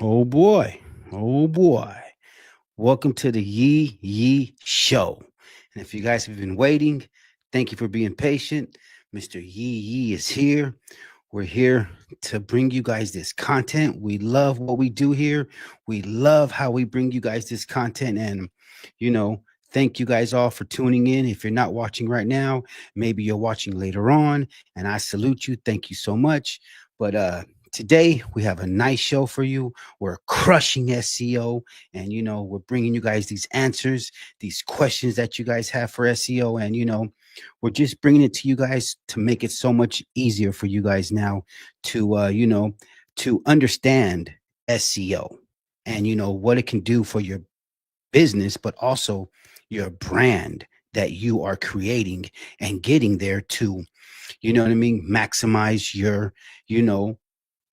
Oh boy. Oh boy. Welcome to the Yee Yee Show. And if you guys have been waiting, thank you for being patient. Mr. Yee Yee is here. We're here to bring you guys this content. We love what we do here. We love how we bring you guys this content. And, you know, thank you guys all for tuning in. If you're not watching right now, maybe you're watching later on. And I salute you. Thank you so much. But today we have a nice show for you. We're crushing SEO, and we're bringing you guys these answers, these questions that you guys have for SEO, and we're just bringing it to you guys to make it so much easier for you guys now to to understand SEO and what it can do for your business, but also your brand that you are creating and getting there to, what I mean, maximize your, you know,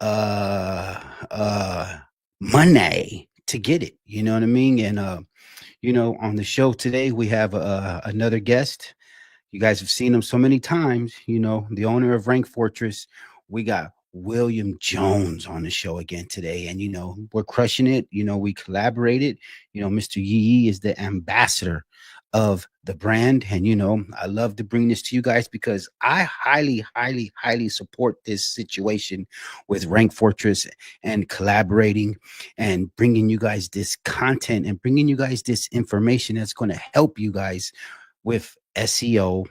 uh uh money to get it, you know what I mean? And on the show today we have another guest. You guys have seen him so many times, the owner of Rank Fortress. We got William Jones on the show again today, and we're crushing it. We collaborated. Mr. Yee is the ambassador of the brand, and I love to bring this to you guys because I highly, highly, highly support this situation with Rank Fortress and collaborating and bringing you guys this content and bringing you guys this information that's going to help you guys with SEO,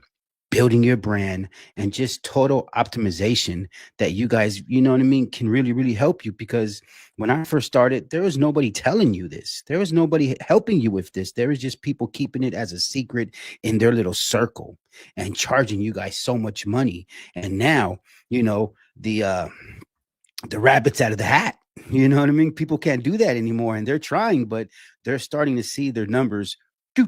building your brand, and just total optimization that you guys, what I mean, can really, really help you. Because when I first started, there was nobody telling you this. There was nobody helping you with this. There was just people keeping it as a secret in their little circle and charging you guys so much money. And now, the rabbit's out of the hat. You know what I mean? People can't do that anymore, and they're trying, but they're starting to see their numbers because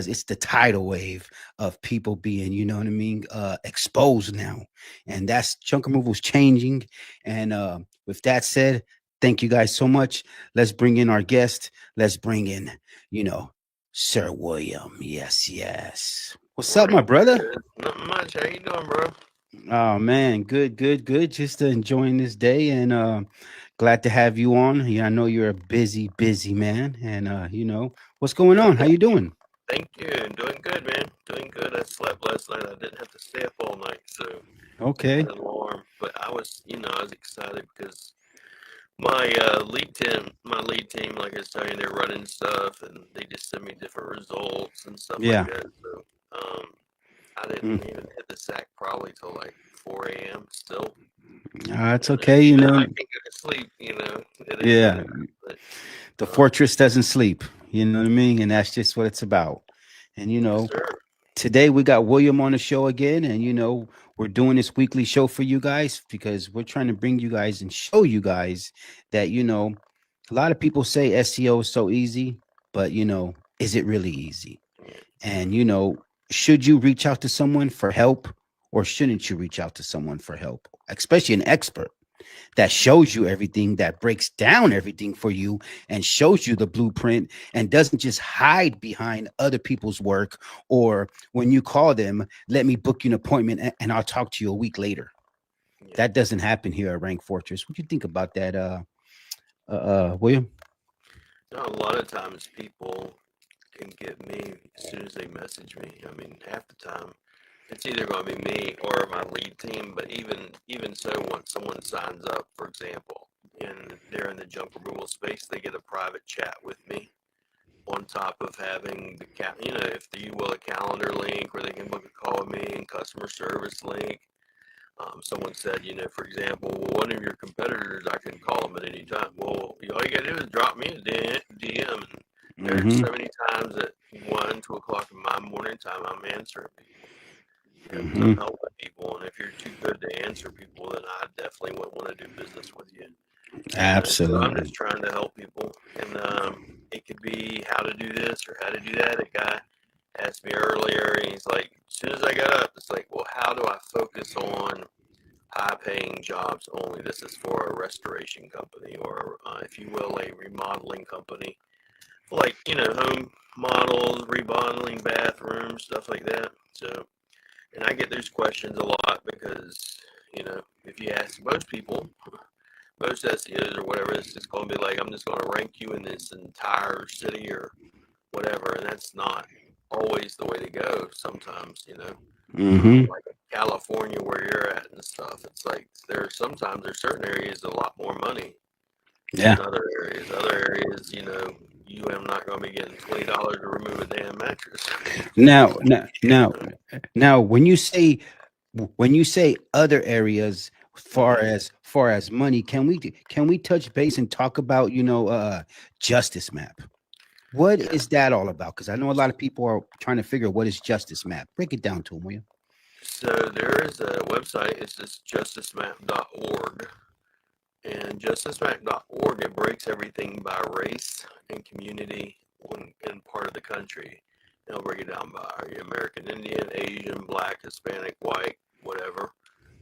it's the tidal wave of people being, what I mean, exposed now, and that's chunk removal's changing. And with that said, thank you guys so much. Let's bring in our guest. Let's bring in, you know, Sir William. Yes, yes. What's up, my Morning. brother? Good. Not much. How you doing, bro? Oh man, good, good, good. Just enjoying this day, and glad to have you on. Yeah, I know you're a busy, busy man, and what's going on? How you doing? Thank you. Doing good, man. Doing good. I slept last night. I didn't have to stay up all night, so I Okay. had an alarm. But I was excited because my lead team, like I was telling you, they're running stuff, and they just send me different results and stuff like Yeah. that. So, I didn't Mm. even hit the sack probably till like 4 a.m. still, It's and okay. I can't go to sleep. It is what Yeah. it is. But The um, fortress doesn't sleep. You know what I mean? And that's just what it's about. And yes, sir. today we got William on the show again, and we're doing this weekly show for you guys because we're trying to bring you guys and show you guys that a lot of people say SEO is so easy, but is it really easy? Yeah. And should you reach out to someone for help, or shouldn't you reach out to someone for help, especially an expert that shows you everything, that breaks down everything for you and shows you the blueprint and doesn't just hide behind other people's work, or when you call them, let me book you an appointment and I'll talk to you a week later. Yeah. That doesn't happen here at Rank Fortress. What do you think about that, William? A lot of times people can get me as soon as they message me. I mean, half the time it's either going to be me or my lead team. But even so, once someone signs up, for example, and they're in the junk removal space, they get a private chat with me on top of having if you will, a calendar link where they can book a call with me and customer service link. Someone said, for example, well, one of your competitors, I can call them at any time. Well, all you got to do is drop me a DM. And there's Mm-hmm. so many times at 1, 2 o'clock in my morning time, I'm answering people because I'm Mm-hmm. helping people. And if you're too good to answer people, then I definitely wouldn't want to do business with you. So I'm just Absolutely. trying to help people. And it could be how to do this or how to do that. A guy asked me earlier, and he's like, as soon as I got up, it's like, well, how do I focus on high paying jobs only? This is for a restoration company or, if you will, a remodeling company. Like, home models, remodeling bathrooms, stuff like that. So, and I get those questions a lot because, if you ask most people, most SEOs or whatever, it's just going to be like, I'm just going to rank you in this entire city or whatever, and that's not always the way to go. Sometimes, Mm-hmm. like California where you're at and stuff, it's like sometimes there's certain areas a lot more money than Yeah. other areas. Other areas, you am not going to be getting $20 to remove a damn mattress. Now, now, now, now, when you say other areas, far Mm-hmm. as far as money, can we touch base and talk about Justice Map? What Yeah. is that all about? Because I know a lot of people are trying to figure what is Justice Map. Break it down to them, will you? So there is a website. It's just justicemap.org. And justicemap.org, it breaks everything by race and community in part of the country. It'll break it down by American Indian, Asian, Black, Hispanic, white, whatever.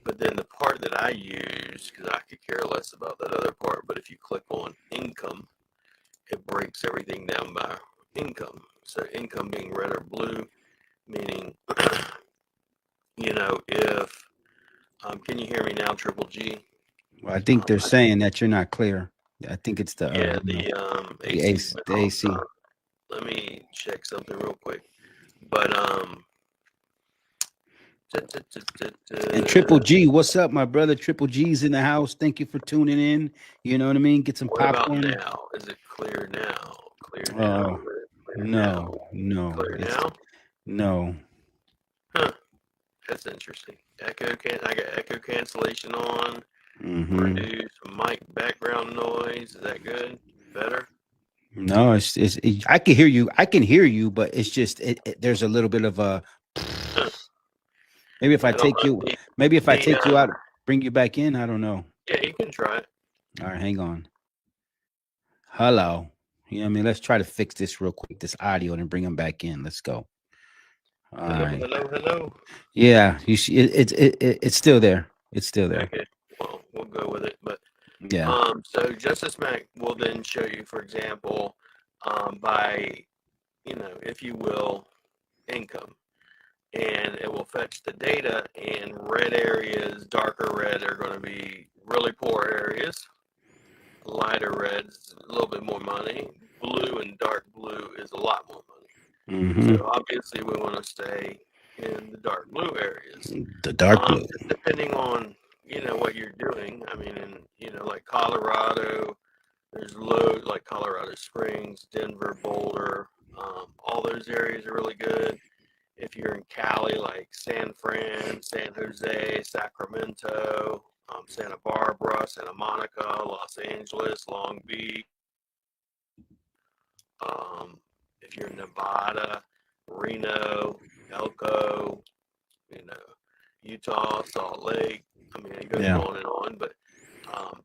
But then the part that I use, because I could care less about that other part, but if you click on income, it breaks everything down by income. So income being red or blue, meaning, if, can you hear me now, Triple G? Well, I think they're I, saying that you're not clear. I think it's the yeah, the AC's been The off. AC. Let me check something real quick. But And Triple G, what's up, my brother? Triple G's in the house. Thank you for tuning in. You know what I mean? Get some what about popcorn. now? Is it clear now? Clear now? Oh, Clear now? no, no, Clear it's now? no. Huh? That's interesting. I got echo cancellation on. Mm-hmm. Reduce mic background noise. Is that good? Better? No, I can hear you. I can hear you, but it's just there's a little bit of a Huh. maybe if I I don't take know. you maybe if I The take you out, bring you back in. I don't know. Yeah, you can try it. All right, hang on. Hello. You know what I mean? Let's try to fix this real quick, this audio, and bring him back in. Let's go. All Hello, right. hello, hello. Yeah, you see, it's still there. It's still there. Okay. Well, we'll go with it. But Yeah. so Justice Mac will then show you, for example, by, if you will, income. And it will fetch the data, and red areas, darker red, are going to be really poor areas. Lighter red's a little bit more money. Blue and dark blue is a lot more money. Mm-hmm. So obviously we want to stay in the dark blue areas. The dark blue. Just depending on, what you're doing. I mean, like Colorado, there's low, like Colorado Springs, Denver, Boulder. All those areas are really good. If you're in Cali, like San Fran, San Jose, Sacramento, Santa Barbara, Santa Monica, Los Angeles, Long Beach. Um, if you're in Nevada, Reno, Elko, you know, Utah, Salt Lake. I mean, it goes Yeah. on and on, but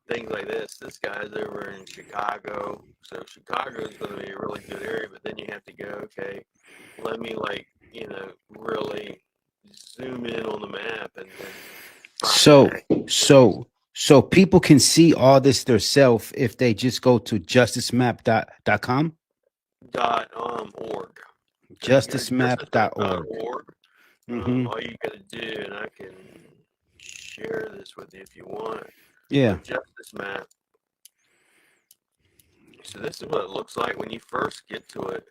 things like this. This guy's over in Chicago, so Chicago is going to be a really good area. But then you have to go, okay, let me really zoom in on the map and then find So that so people can see all this themselves if they just go to justicemap.com. .org. So if you go to Justicemap.org. justicemap.org, Mm-hmm. all you got to do, and I can share this with you if you want, Yeah. but Justice Map. So this is what it looks like when you first get to it.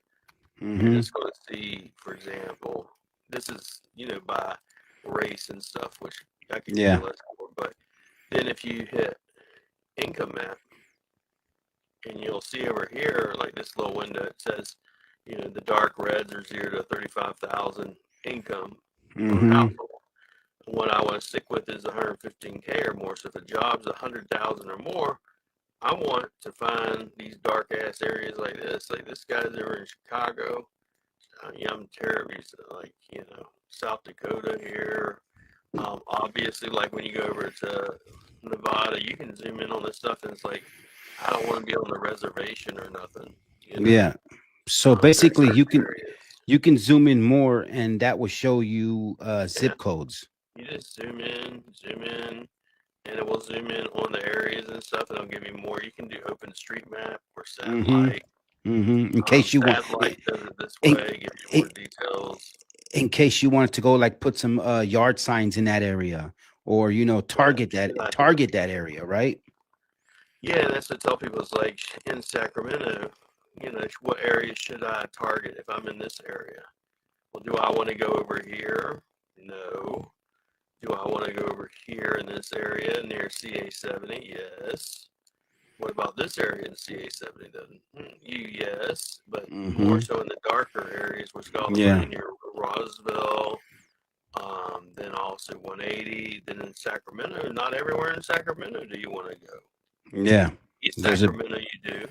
You're Mm-hmm. just going to see, for example, this is by race and stuff, which I could care Yeah. less for. But then if you hit income map, and you'll see over here, like this little window, it says, the dark reds are 0 to 35,000 income per Mm-hmm. household. And what I want to stick with is 115K or more. So if a job's 100,000 or more, I want to find these dark ass areas like this. Like this guy's over in Chicago. I'm terribly like South Dakota here. Obviously, like when you go over to Nevada, you can zoom in on this stuff, and it's like I don't want to be on the reservation or nothing. Yeah. So There's basically certain areas. you can zoom in more and that will show you Yeah, zip codes. you just zoom in, and it will zoom in on the areas and stuff, and it'll give you more. You can do OpenStreetMap or Mm-hmm. satellite. Mm-hmm. In case you want Satellite does it this in, way, gives you in, more details. in case you wanted to go like put some yard signs in that area or Yeah, should I do? target that area, right? Yeah, that's what I tell people. It's like in Sacramento, what area should I target if I'm in this area? Well, do I want to go over here? No. Do I want to go over here in this area near CA70? Yes. What about this area in CA70 then? Yes, but more Mm-hmm. so in the darker areas, which got all the Yeah. money near Roseville, then also 180. Then in Sacramento, not everywhere in Sacramento do you want to go. Yeah. East There's a Sacramento, you do.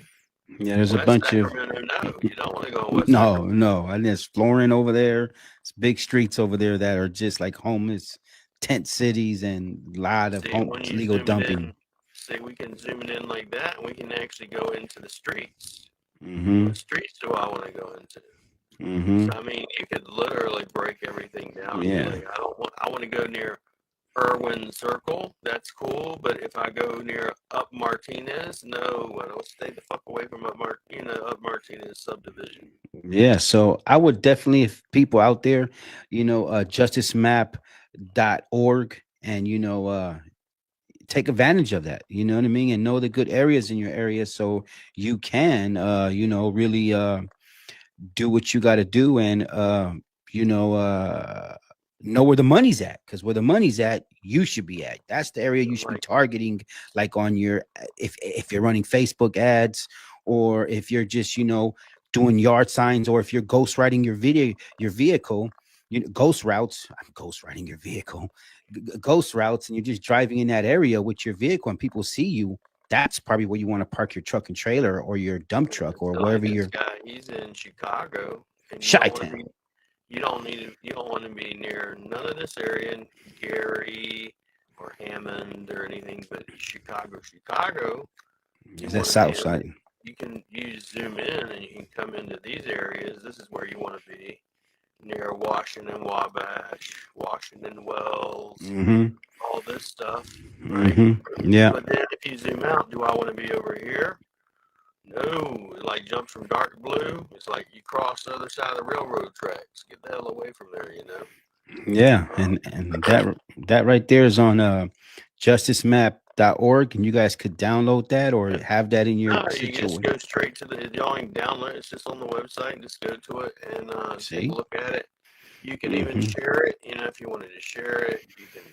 there's a West bunch of Sacramento, no, you don't want to go in West no, Sacramento. no. And there's flooring over there. It's big streets over there that are just like homeless tent cities and a lot of See, home when you legal zoom it in, dumping. see, we can zoom it in like that, and we can actually go into the streets. Mm-hmm. What streets do I want to go into? Mm-hmm. So I mean, you could literally break everything down and be Yeah. like, I want to go near Irwin Circle. That's cool, but if I go near Up Martinez, no, I don't. Stay the fuck away from Up Martinez subdivision. Yeah. So I would definitely, if people out there, justicemap.org, and take advantage of that, you know what I mean, and know the good areas in your area so you can really do what you got to do, and you know where the money's at, because where the money's at you should be at. That's the area you should be Like, targeting, like on your, if you're running Facebook ads, or if you're just doing yard signs, or if you're ghost writing your vehicle, ghost routes. I'm ghost writing your vehicle, ghost routes, and you're just driving in that area with your vehicle and people see you. That's probably where you want to park your truck and trailer, or your dump truck, or so like wherever this you're. guy, he's in Chicago, and you don't want to Chi-town. be you don't want to be near none of this area in Gary or Hammond or anything but Chicago. Chicago, you Is that want to be south able to, side? you can zoom in and you can come into these areas. This is where you want to be near Washington Wabash, Washington Wells, Mm-hmm. all this stuff, right? Mm-hmm. Yeah. But then if you zoom out, do I want to be over here? No, it like jumps from dark blue. It's like you cross the other side of the railroad tracks. Get the hell away from there, you know. Yeah. Uh, And that right there is on justicemap.org, and you guys could download that or have that in your no, you just situation. go straight to the only download. It's just on the website. Just go to it and take a See? look at it. You can even Mm-hmm. share it. If you wanted to share it, you can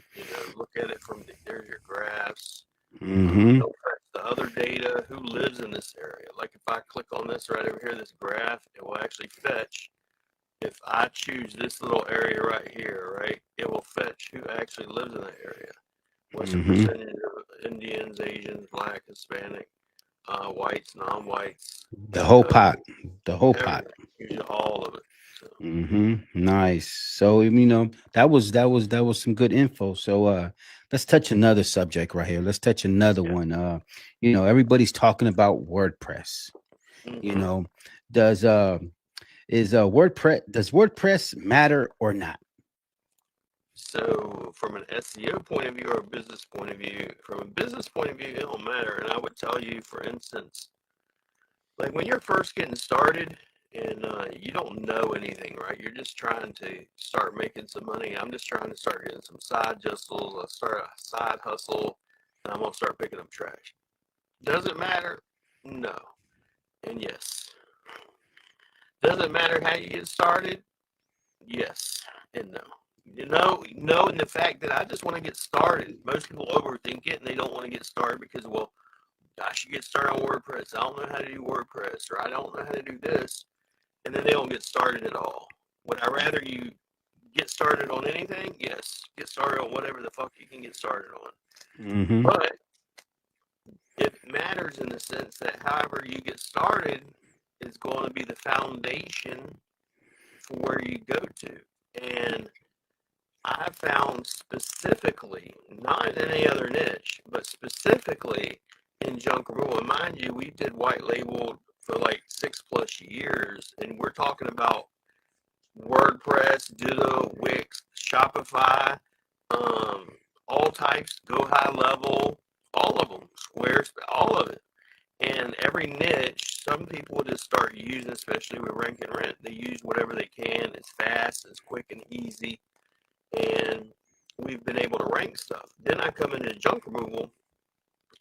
look at it from there's your graphs. Mm-hmm. It'll fetch the other data. Who lives in this area? Like if I click on this right over here, this graph, it will actually fetch. If I choose this little area right here, right, it will fetch who actually lives in that area. What's the Mm-hmm. percentage of Indians, Asians, Black, Hispanic, whites, non-whites, The whole pot. Latino, The whole pot. everything, usually all of it. So, Mm-hmm. Nice. So that was some good info. So let's touch another subject right here. Let's touch another yeah. one. Everybody's talking about WordPress. You Mm-hmm. know, does WordPress matter or not? So, from an SEO point of view or a business point of view, from a business point of view, it don't matter. And I would tell you, for instance, like when you're first getting started and you don't know anything, right? You're just trying to start making some money. I'm just trying to start getting some side hustles. I start a side hustle, and I'm gonna start picking up trash. Does it matter? No, and yes. Does it matter how you get started? Yes, and no. No, and the fact that I just want to get started. Most people overthink it and they don't want to get started because, well, I should get started on WordPress. I don't know how to do WordPress, or I don't know how to do this, and then they don't get started at all. Would I rather you get started on anything? Yes, get started on whatever the fuck you can get started on. Mm-hmm. But it matters in the sense that however you get started is going to be the foundation for where you go to. And I found specifically, not in any other niche, but specifically in junk removal. And mind you, we did white label for like 6+ years, and we're talking about WordPress, Ditto, Wix, Shopify, um, all types, go high level, all of them, Squarespace, all of it. And every niche, some people just start using, especially with rank and rent, they use whatever they can. It's fast, it's quick and easy, and we've been able to rank stuff. Then I come into junk removal,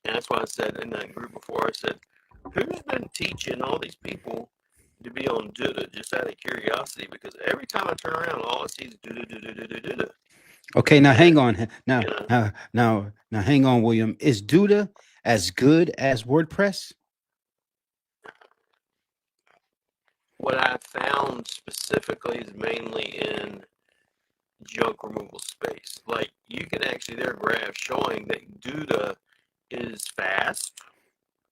And that's why I said in that group before, I said, who's been teaching all these people to be on Duda just out of curiosity? Because every time I turn around, all I see is Duda, Duda, Duda, Duda. Okay, now And, hang on. Now, you know, now, hang on, William. Is Duda as good as WordPress? what I found specifically is mainly in junk removal space. Like, you can actually, there are graphs showing that Duda is fast,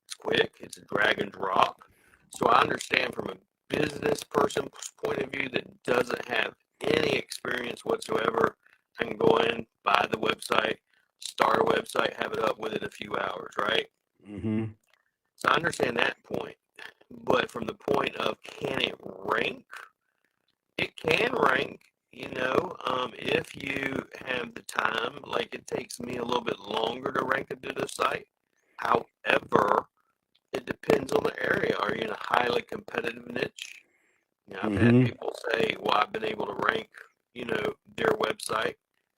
it's quick, it's a drag and drop. So I understand from a business person's point of view that doesn't have any experience whatsoever, I can go in, buy the website, start a website, have it up within a few hours, right? Mm-hmm. So I understand that point. But from the point of can it rank, it can rank, if you have the time. Like, it takes me a little bit longer to rank a Dudo site. However, it depends on the area. Are you in a highly competitive niche? I've had Mm-hmm. people say, well, I've been able to rank, their website,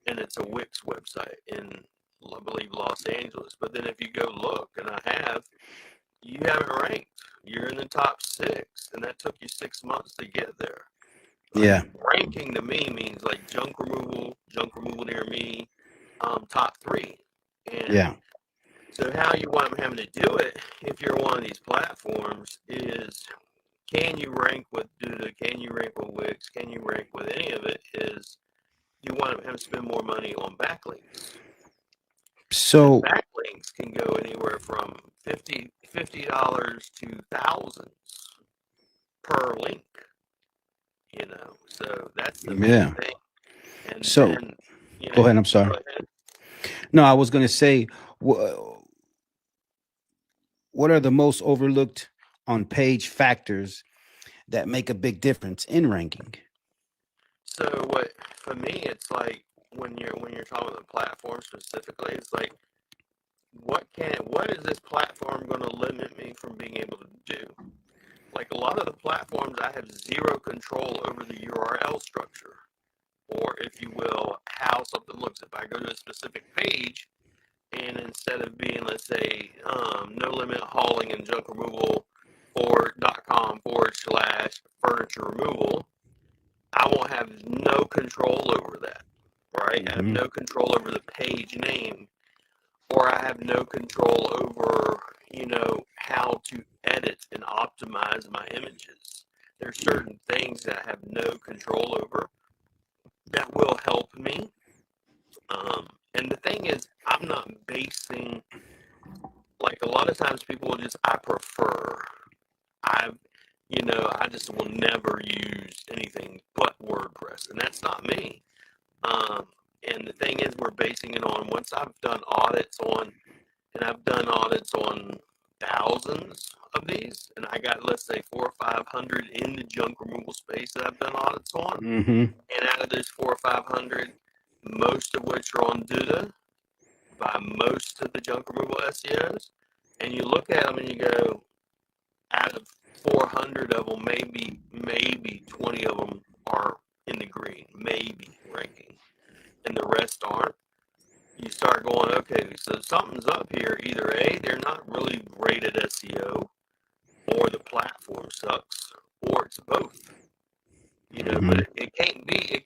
and it's a Wix website in, I believe, Los Angeles. But then if you go look, and I have, you haven't ranked. You're in the top 6, and that took you 6 months to get there. Like, Yeah. ranking to me means like junk removal near me, top 3. And Yeah. so how you wind up having to do it, if you're one of these platforms, is can you rank with Duda? Can you rank with Wix? Can you rank with any of it? Is you wind up having to spend more money on backlinks. And So backlinks can go anywhere from $50 to thousands per link. So that's the main yeah. thing. And So then, go ahead. I'm go sorry. ahead. No, I was going to say, what are the most overlooked on page factors that make a big difference in ranking? So what for me, it's like when you're talking about the platform specifically, it's like what is this platform going to limit me from being able to do? Like, a lot of the platforms, I have zero control over the URL structure, or if you will, how something looks. If I go to a specific page, and instead of being, let's say, no limit hauling and junk removal .com/furniture removal, I won't have no control over that, right? I have Mm-hmm. no control over the page name, or I have no control over, how to edit and optimize my images. There's certain things that I have no control over that will help me. And the thing is, I'm not basing, like, a lot of times people will just, I prefer. I've, I just will never use anything but WordPress, and that's not me. Um, and the thing is, we're basing it on, once I've done audits on, and I've done audits on thousands of these, and I got, let's say, 400 or 500 in the junk removal space that I've done audits on. Mm-hmm. And out of those 400 or 500, most of which are on Duda by most of the junk removal SEOs, and you look at them and you go, out of 400 of them, maybe 20 of them are in the green, maybe ranking, and the rest aren't. You start going, okay, so something's up here. Either A, they're not really great at SEO, or the platform sucks, or it's both. Mm-hmm. But it can't be,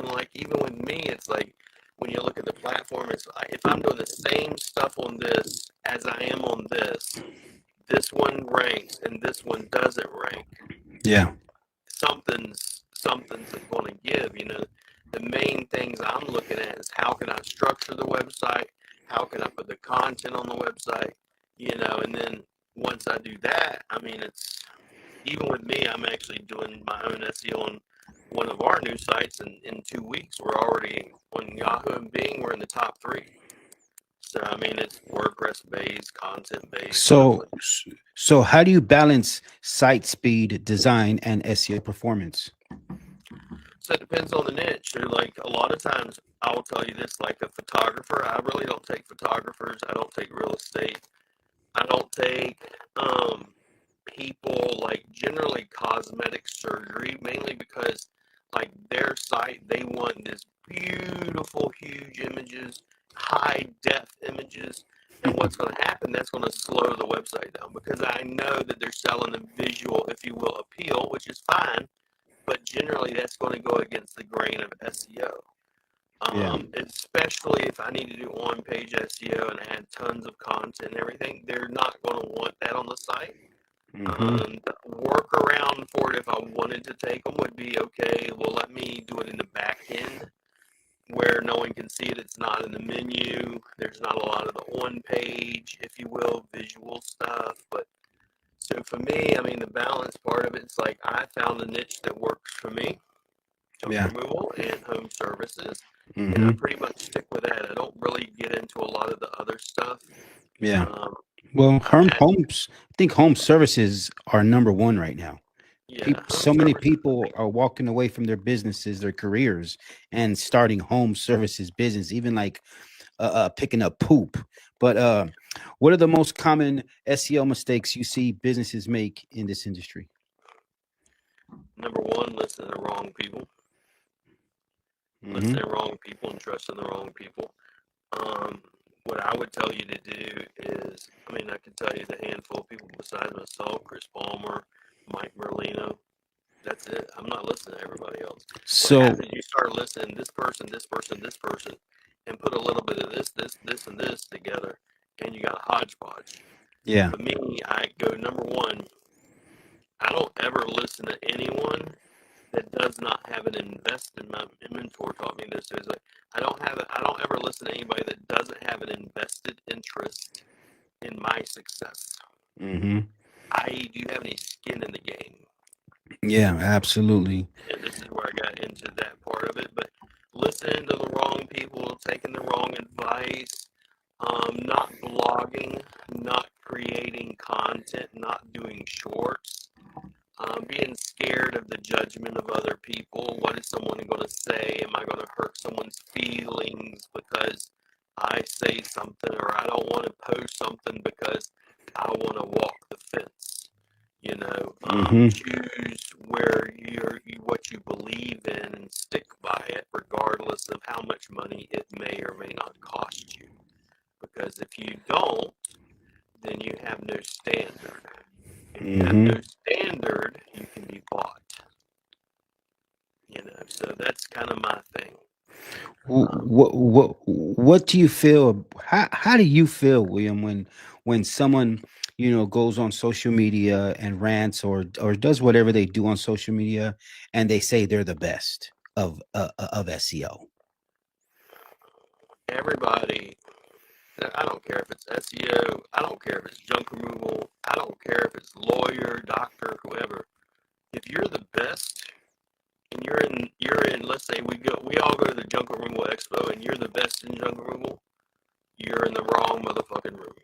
like, even with me, it's like, when you look at the platform, it's like, if I'm doing the same stuff on this as I am on this one ranks and this one doesn't rank, Yeah. something's going to give. The main things I'm looking at is how can I structure the website, how can I put the content on the website, and then once I do that, I mean, it's, even with me, I'm actually doing my own SEO on one of our new sites, and in 2 weeks we're already on Yahoo and Bing. We're in the top 3. So I mean, it's WordPress based, content based, So honestly. so how do you balance site speed, design, and SEO performance? So it depends on the niche. So, like, a lot of times, I will tell you this, like a photographer, I really don't take photographers. I don't take real estate. I don't take people, like, generally cosmetic surgery, mainly because, like, their site, they want this beautiful, huge images, high depth images, And what's going to happen, that's going to slow the website down because I know that they're selling a visual, if you will, appeal, which is fine, but generally that's going to go against the grain of SEO. Yeah. Especially if I need to do on-page SEO and add tons of content and everything, they're not going to want that on the site. The workaround for it, if I wanted to take them, would be okay. Well, let me do it in the back end where no one can see it. It's not in the menu. There's not a lot of the on-page, if you will, visual stuff. But so for me, I mean, the balance part of it's like I found a niche that works for me: junk Yeah. removal and home services, and I Mm-hmm. pretty much stick with that. I don't really get into a lot of the other stuff. Yeah. Um, Well, I've had, homes. I think home services are number one right now. yeah, home So many services. people are walking away from their businesses, their careers, and starting home services business, even like picking up poop. But what are the most common SEO mistakes you see businesses make in this industry? Number one, listening to the wrong people, Mm-hmm. listening to the wrong people, and trusting the wrong people. Um, what I would tell you to do is, I mean, I can tell you the handful of people besides myself: Chris Palmer, Mike Merlino. That's it. I'm not listening to everybody else. What So happens? You start listening this person, this person, this person, and put a little bit of this, and this together, and you got a hodgepodge. yeah. For me, I go number one. I don't ever listen to anyone that does not have an invested. My mentor taught me this. Is like I don't ever listen to anybody that doesn't have an invested interest in my success. Mm-hmm. I.e., do you have any skin in the game? Yeah, absolutely. And this is where I got into that part of it. But listening to the wrong people, taking the wrong advice, not blogging, not creating content, not doing shorts, being scared of the judgment of other people. What is someone going to say? Am I going to hurt someone's feelings because I say something, or I don't want to post something because I want to walk the fence? Mm-hmm. Choose where what you believe in and stick by it, regardless of how much money it may or may not cost you. Because if you don't, then you have no standard. If you have no Mm-hmm. standard, you can be bought. So that's kind of my thing. Um, What do you feel? How do you feel, William, when someone goes on social media and rants or does whatever they do on social media and they say they're the best of SEO? Everybody, I don't care if it's SEO, I don't care if it's junk removal, I don't care if it's lawyer, doctor, whoever. If you're the best, and you're in, let's say we all go to the junk removal expo, and you're the best in junk removal, you're in the wrong motherfucking room.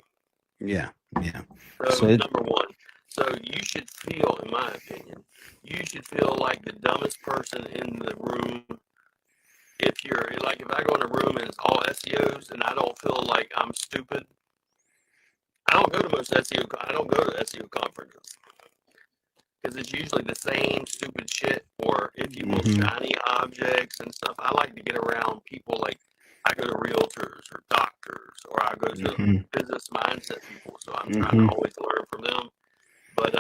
Yeah, yeah. So So it, number one, so you should feel, in my opinion, you should feel like the dumbest person in the room. If you're like, if I go in a room and it's all SEOs, and I don't feel like I'm stupid, I don't go to most SEO. I don't go to SEO conferences because it's usually the same stupid shit, or if you will, mm-hmm, shiny objects and stuff. I like to get around people like I go to realtors or doctors, or I go to mm-hmm, business mindset people. So I'm trying to mm-hmm. always learn from them. But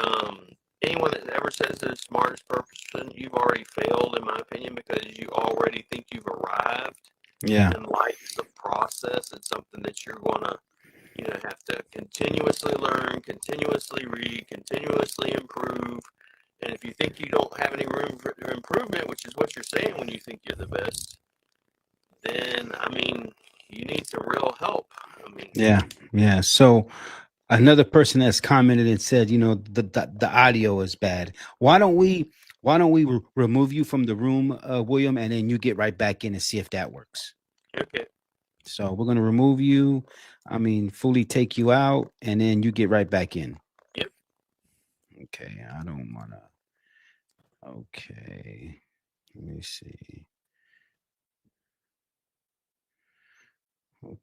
anyone that ever says they're the smartest person, you've already failed, in my opinion, because you already think you've arrived. Yeah. And life's a process. It's something that you're gonna, have to continuously learn, continuously read, continuously improve. And if you think you don't have any room for improvement, which is what you're saying when you think you're the best, then I mean, you need some real help. I mean, Yeah, yeah. So another person has commented and said, the audio is bad. Why don't we remove you from the room, William, and then you get right back in and see if that works. okay, So we're gonna remove you. I mean, fully take you out, and then you get right back in. yep. Okay, I don't wanna. Okay, let me see.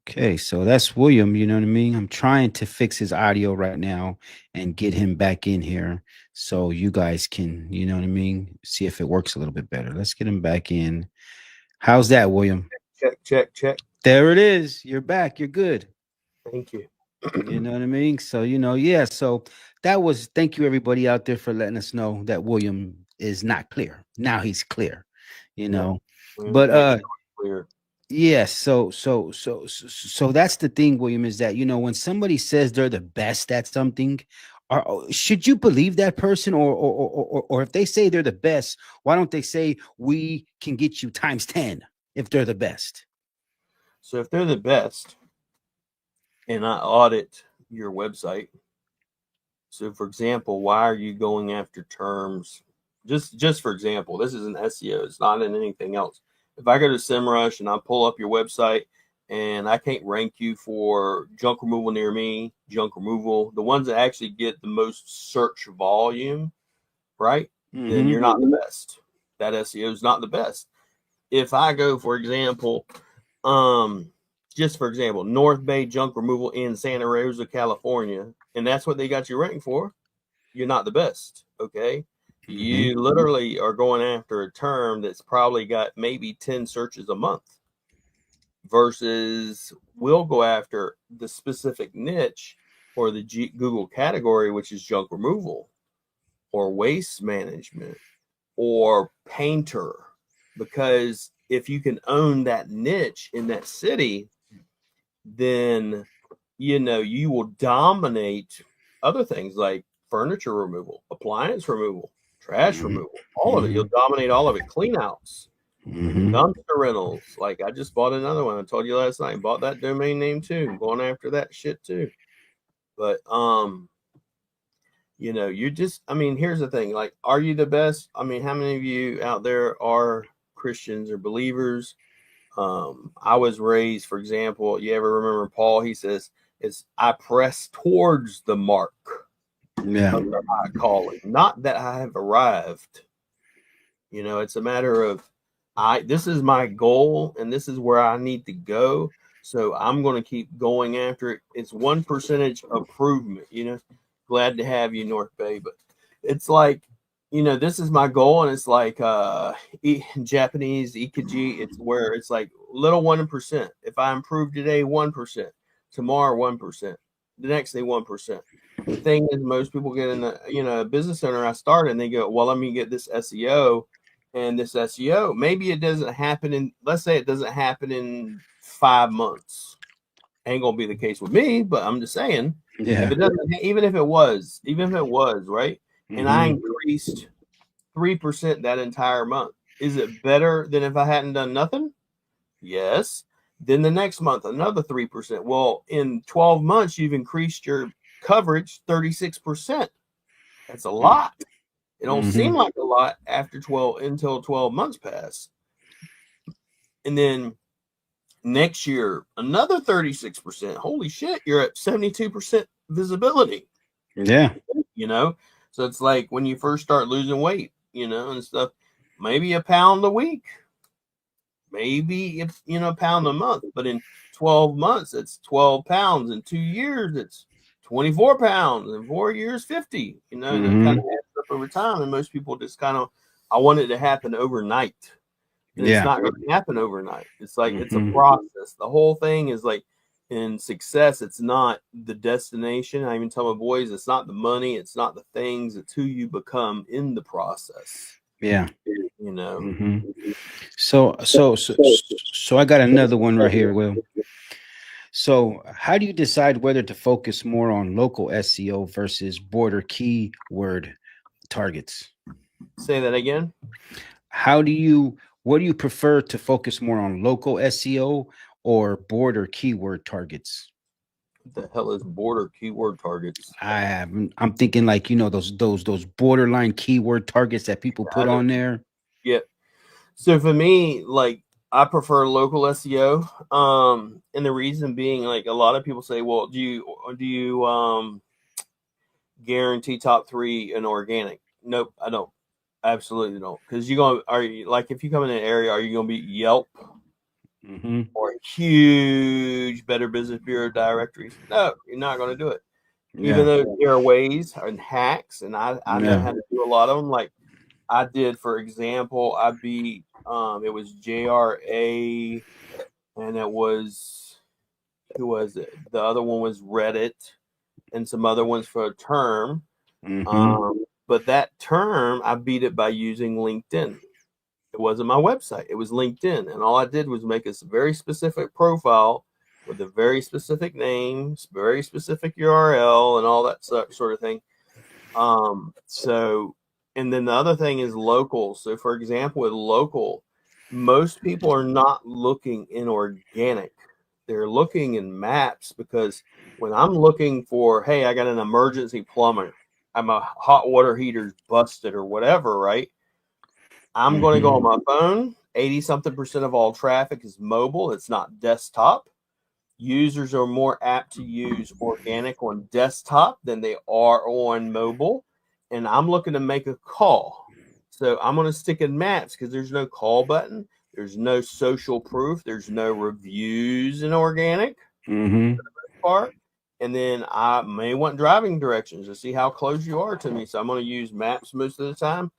Okay, so that's William, you know what I mean? I'm trying to fix his audio right now and get him back in here so you guys can, you know what I mean, see if it works a little bit better. Let's get him back in. How's that, William? Check, check, check. There it is. You're back. You're good. Thank you. You know what I mean? So, yeah. So thank you everybody out there for letting us know that William is not clear. Now he's clear, you Yeah, know. we But make sure it's clear. yes, so that's the thing, William, is that when somebody says they're the best at something, should you believe that person, or if they say they're the best, why don't they say we can get you times 10 if they're the best? So if they're the best, and I audit your website, so for example, why are you going after terms? Just for example, this is an SEO. It's not in anything else. If I go to SEMrush and I pull up your website and I can't rank you for junk removal near me, junk removal, the ones that actually get the most search volume, right? Then you're not the best. That SEO is not the best. If I go, for example, um, just for example, North Bay junk removal in Santa Rosa, California, and that's what they got you ranking for, you're not the best. Okay. Mm-hmm. You literally are going after a term that's probably got maybe 10 searches a month versus we'll go after the specific niche or the Google category, which is junk removal or waste management or painter. Because if you can own that niche in that city, then you will dominate other things like furniture removal, appliance removal, trash Mm-hmm. removal, all of it. You'll Mm-hmm. dominate all of it. Clean outs, Mm-hmm. dumpster rentals. Like I just bought another one. I told you last night. Bought that domain name too. I'm going after that shit too. But you just here's the thing. Like, are you the best? I mean, how many of you out there are Christians or believers? I was raised, for example, you ever remember Paul? He says, "It's I press towards the mark Yeah. of the high calling, not that I have arrived." It's a matter of this is my goal and this is where I need to go. So I'm going to keep going after it. It's 1% improvement. Glad to have you, North Bay, but it's like, this is my goal, and it's like Japanese ikaji. It's where it's like little 1%. If I improve today 1%, tomorrow 1%, the next day 1%. The thing is, most people get in a business owner. I started, and they go, "Well, let me get this SEO." And this SEO, maybe it doesn't happen let's say it doesn't happen in 5 months. Ain't gonna be the case with me, but I'm just saying, if Yeah. it doesn't, even if it was, right, and I Mm-hmm. increased 3% that entire month, is it better than if I hadn't done nothing? Yes. Then the next month, another 3%. Well, in 12 months, you've increased your coverage 36%. That's a lot. It don't seem Mm-hmm. like a lot after 12 months pass. And then next year, another 36%. Holy shit, you're at 72% visibility. Yeah. You know, so it's like when you first start losing weight, and stuff, maybe a pound a week, maybe if a pound a month, but in 12 months, it's 12 pounds. In 2 years, it's 24 pounds. In 4 years, 50, and it kind Mm-hmm. of adds up over time. And most people just kind of, I want it to happen overnight. And it's Yeah. not going to happen overnight. It's like it's a Mm-hmm. process. The whole thing is like in success, it's not the destination. I even tell my boys, it's not the money, it's not the things, it's who you become in the process. Yeah. You know. Mm-hmm. So I got another one right here, Will. So, how do you decide whether to focus more on local SEO versus border keyword targets? Say that again. What do you prefer to focus more on, local SEO or border keyword targets? What the hell is border keyword targets? I'm thinking like, those borderline keyword targets that people I put know. on there. Yeah. So for me, like I prefer local SEO. And the reason being, like a lot of people say, well, do you guarantee top three in organic? Nope, I don't. Absolutely don't. Because are you like, if you come in an area, are you gonna be Yelp Mm-hmm. or huge Better Business Bureau directories? No, you're not gonna do it. Even Yeah. though there are ways and hacks, and I know Yeah. how to do a lot of them. Like I did, for example, I beat it was JRA, and it was who was it? The other one was Reddit, and some other ones for a term. But that term, I beat it by using LinkedIn. It wasn't my website. It was LinkedIn. And all I did was make a very specific profile with a very specific name, very specific URL, and all that sort of thing. And then the other thing is local. So for example, with local, most people are not looking in organic. They're looking in maps, because when I'm looking for, hey, I got an emergency plumber, I'm a hot water heater's busted or whatever, right? I'm going to go on my phone. 80 something% of all traffic is mobile. It's not desktop. Users are more apt to use organic on desktop than they are on mobile. And I'm looking to make a call. So I'm going to stick in maps because there's no call button. There's no social proof. There's no reviews in organic part. And then I may want driving directions to see how close you are to me. So I'm going to use maps most of the time.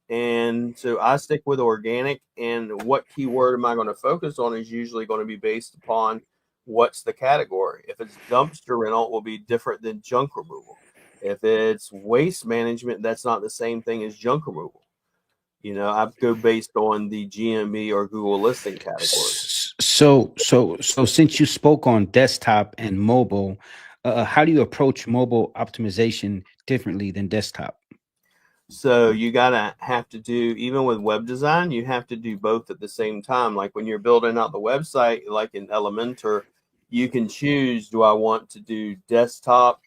And so I stick with organic, and what keyword am I going to focus on is usually going to be based upon what's the category. If it's dumpster rental, it will be different than junk removal. If it's waste management, that's not the same thing as junk removal. You know, I go based on the GMB or Google listing category. So since you spoke on desktop and mobile, how do you approach mobile optimization differently than desktop? So you gotta have to do, even with web design, you have to do both at the same time. Like when you're building out the website, like in Elementor, you can choose, do I want to do desktop,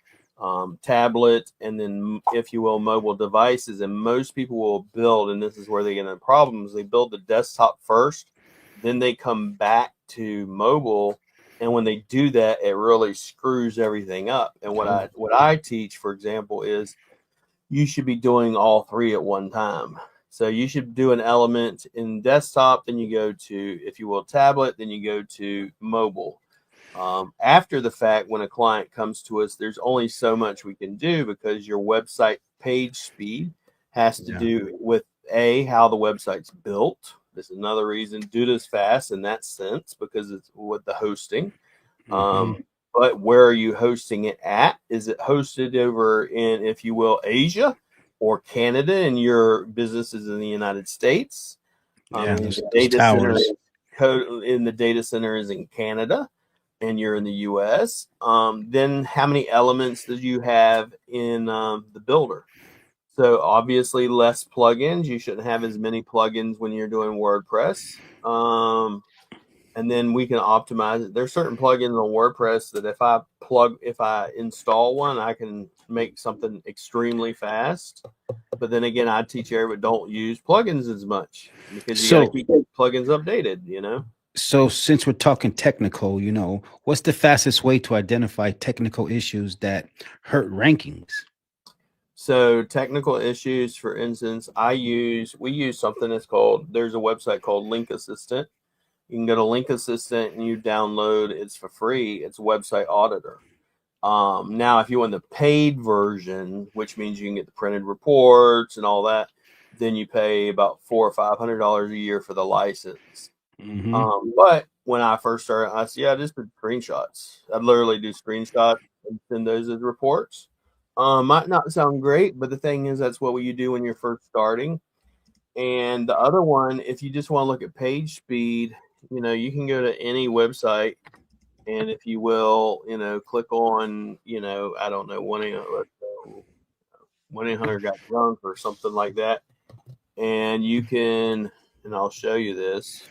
tablet, and then, if you will, mobile devices. And most people will build, and this is where they get into problems, they build the desktop first, then they come back to mobile. And when they do that, it really screws everything up. And what I teach, for example, is you should be doing all three at one time. So you should do an element in desktop, then you go to, if you will, tablet, then you go to mobile. After the fact, when a client comes to us, there's only so much we can do, because your website page speed has to do with how the website's built. This is another reason, do this fast in that sense, because it's with the hosting. But where are you hosting it at? Is it hosted over in, if you will, Asia or Canada, and your business is in the United States? The data center is in Canada, and you're in the US. Then how many elements do you have in the builder? So obviously less plugins. You shouldn't have as many plugins when you're doing WordPress. And then we can optimize it. There's certain plugins on WordPress that if I install one, I can make something extremely fast. But then again, I teach everybody, don't use plugins as much, because you got to keep plugins updated, you know? So since we're talking technical, what's the fastest way to identify technical issues that hurt rankings? So technical issues, for instance, we use something that's called, there's a website called Link Assistant. You can go to Link Assistant and you download, it's for free. It's a website auditor. Now, if you want the paid version, which means you can get the printed reports and all that, then you pay about $400 or $500 a year for the license. But when I first started, I said, yeah, just put screenshots. I'd literally do screenshots and send those as reports. Might not sound great, but the thing is, that's what you do when you're first starting. And the other one, if you just want to look at page speed, you can go to any website, and if you will, click on, I don't know, 1-800 got junk or something like that. And you can, and I'll show you this.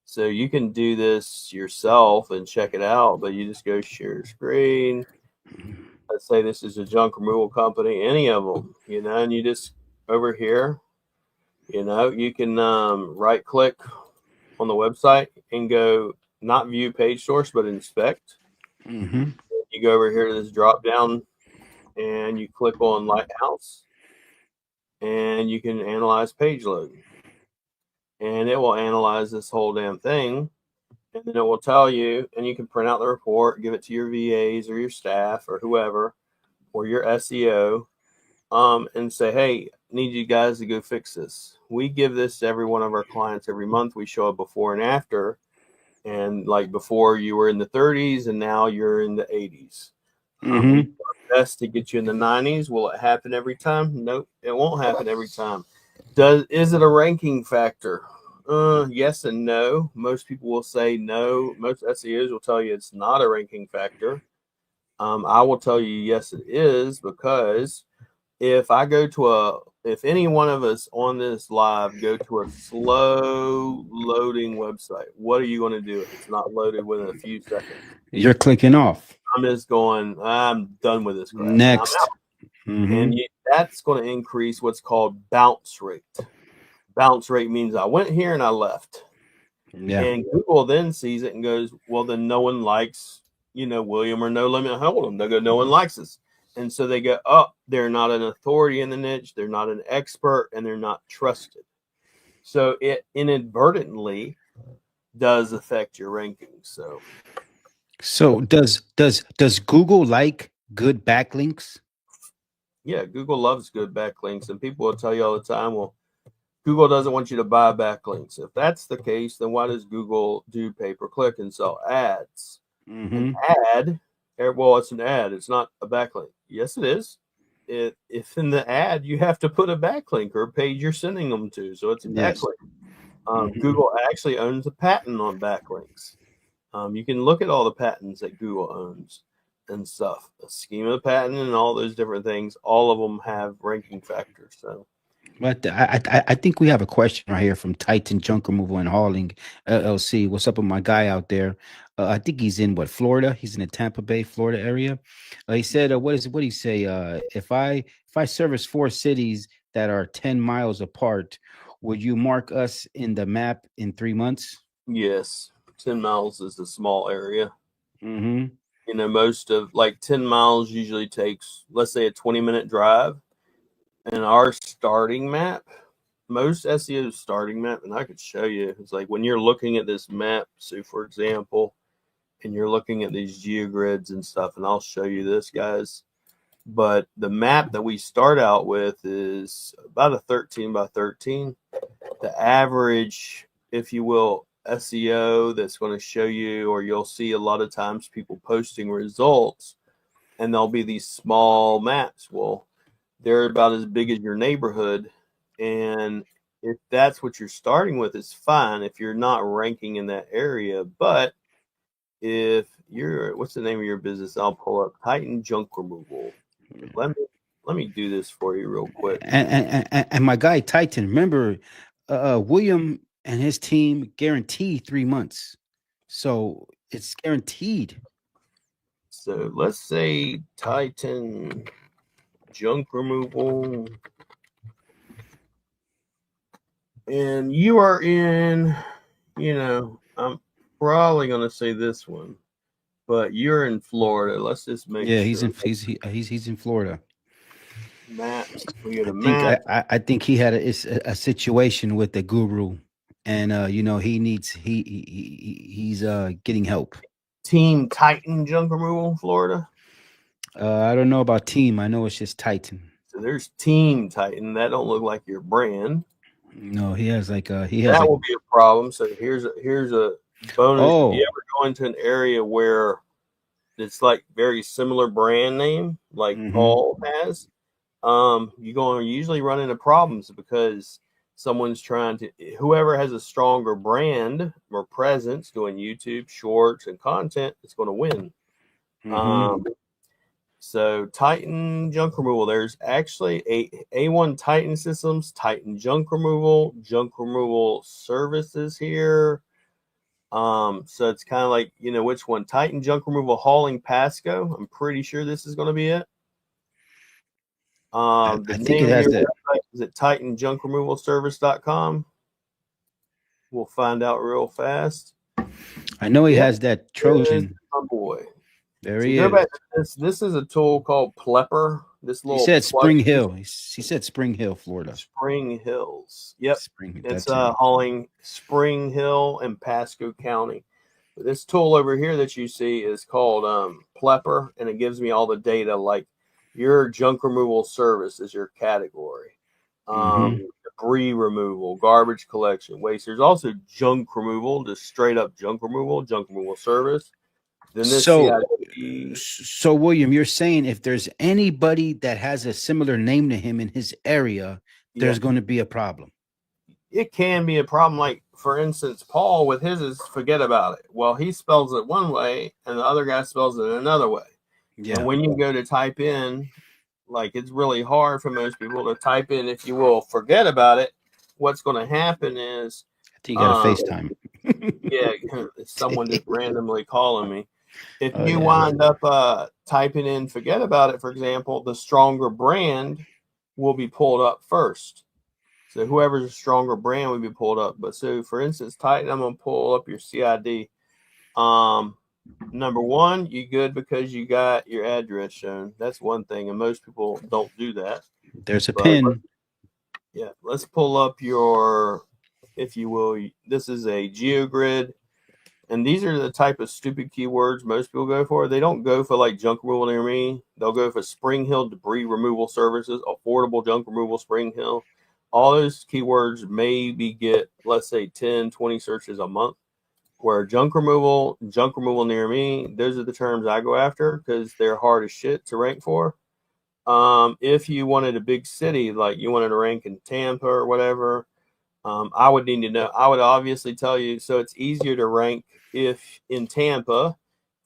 So you can do this yourself and check it out, but you just go share screen. Let's say this is a junk removal company, any of them, and you just over here, you can right click on the website and go, not view page source, but inspect. You go over here to this drop down and you click on Lighthouse, and you can analyze page load, and it will analyze this whole damn thing. And then it will tell you, and you can print out the report, give it to your VAs or your staff or whoever, or your SEO, and say, hey, need you guys to go fix this. We give this to every one of our clients every month. We show a before and after. And like before, you were in the 30s, and now you're in the 80s. Mm-hmm. We do our best to get you in the 90s. Will it happen every time? Nope, it won't happen every time. Is it a ranking factor? Yes and no. Most people will say no. Most SEOs will tell you it's not a ranking factor. I will tell you yes, it is, because if any one of us on this live go to a slow loading website, what are you going to do if it's not loaded within a few seconds? You're clicking off. I'm just going, I'm done with this crap, and I'm Next. out. And that's going to increase what's called bounce rate. Bounce rate means I went here and I left. Yeah. And Google then sees it and goes, well, then no one likes, William or No Limit Hold'em. They go, no one likes us. And so they go, oh, they're not an authority in the niche. They're not an expert, and they're not trusted. So it inadvertently does affect your rankings. So does Google like good backlinks? Yeah, Google loves good backlinks, and people will tell you all the time, well, Google doesn't want you to buy backlinks. If that's the case, then why does Google do pay-per-click and sell ads? An ad, well, it's an ad. It's not a backlink. Yes, it is. If in the ad you have to put a backlink or a page you're sending them to, so it's a Yes. backlink. Google actually owns a patent on backlinks. You can look at all the patents that Google owns and stuff. A schema patent and all those different things. All of them have ranking factors. So. But I think we have a question right here from Titan Junk Removal and Hauling LLC. What's up with my guy out there? I think he's in Florida. He's in the Tampa Bay, Florida area. He said, what did he say? If I service 4 cities that are 10 miles apart, would you mark us in the map in 3 months? Yes, 10 miles is a small area. Mm-hmm. Most of 10 miles usually takes, let's say, a 20-minute drive. And our starting map, most SEO's starting map, and I could show you, it's like when you're looking at this map, so for example, and you're looking at these geogrids and stuff, and I'll show you this, guys. But the map that we start out with is about a 13 by 13. The average, if you will, SEO that's going to show you, or you'll see a lot of times people posting results, and there'll be these small maps. Well, they're about as big as your neighborhood. And if that's what you're starting with, it's fine if you're not ranking in that area. But if what's the name of your business? I'll pull up Titan Junk Removal. Let me do this for you real quick. And my guy Titan, remember, William and his team guaranteed 3 months, so it's guaranteed. So let's say Titan Junk Removal. And you are in, I'm probably going to say this one, but you're in Florida. Let's just make sure. He's in Florida. Maps. We go to I think maps. I think he had a situation with the guru, and he needs he's getting help. Team Titan Junk Removal, Florida. I don't know about team. I know it's just Titan. So there's Team Titan. That don't look like your brand. No, he has that will be a problem. So here's a bonus. Oh. If you ever go into an area where it's like very similar brand name, like Paul has, you're going to usually run into problems because someone's whoever has a stronger brand or presence doing YouTube shorts and content is going to win. So Titan Junk Removal, there's actually A1 Titan Systems, Titan Junk Removal Services here. So it's kind of like, which one? Titan Junk Removal Hauling Pasco. I'm pretty sure this is going to be it. I think it has that. Is it TitanJunkRemovalService.com? We'll find out real fast. I know he has that Trojan. Oh boy. There he is. This is a tool called Plepper. He said Spring Hill. He said Spring Hill, Florida. Spring Hills. Yep. It's right. hauling Spring Hill and Pasco County. But this tool over here that you see is called Plepper, and it gives me all the data, like your junk removal service is your category. The debris removal, garbage collection, waste. There's also junk removal, just straight up junk removal service. Then this So, CID. so William, you're saying if there's anybody that has a similar name to him in his area, Yeah, there's going to be a problem. it can be a problem. Like, for instance, Paul with his is forget about it. Well, he spells it one way and the other guy spells it another way. Yeah. And when you go to type in, like, it's really hard for most people to type in, if you will, forget about it. What's going to happen is, I think you got to FaceTime. yeah, someone just randomly calling me. If Oh, you yeah. wind up typing in forget about it, for example, the stronger brand will be pulled up first. So whoever's a stronger brand will be pulled up. But so, for instance, Titan, I'm going to pull up your CID. Number one, you good because you got your address shown. That's one thing, and most people don't do that. There's a But pin. yeah, let's pull up your, if you will, this is a GeoGrid. And these are the type of stupid keywords most people go for. They don't go for like junk removal near me. They'll go for Spring Hill debris removal services, affordable junk removal, Spring Hill. All those keywords maybe get, let's say, 10, 20 searches a month. Where junk removal near me, those are the terms I go after because they're hard as shit to rank for. If you wanted a big city, like you wanted to rank in Tampa or whatever, I would need to know. I would obviously tell you, so it's easier to rank if in Tampa,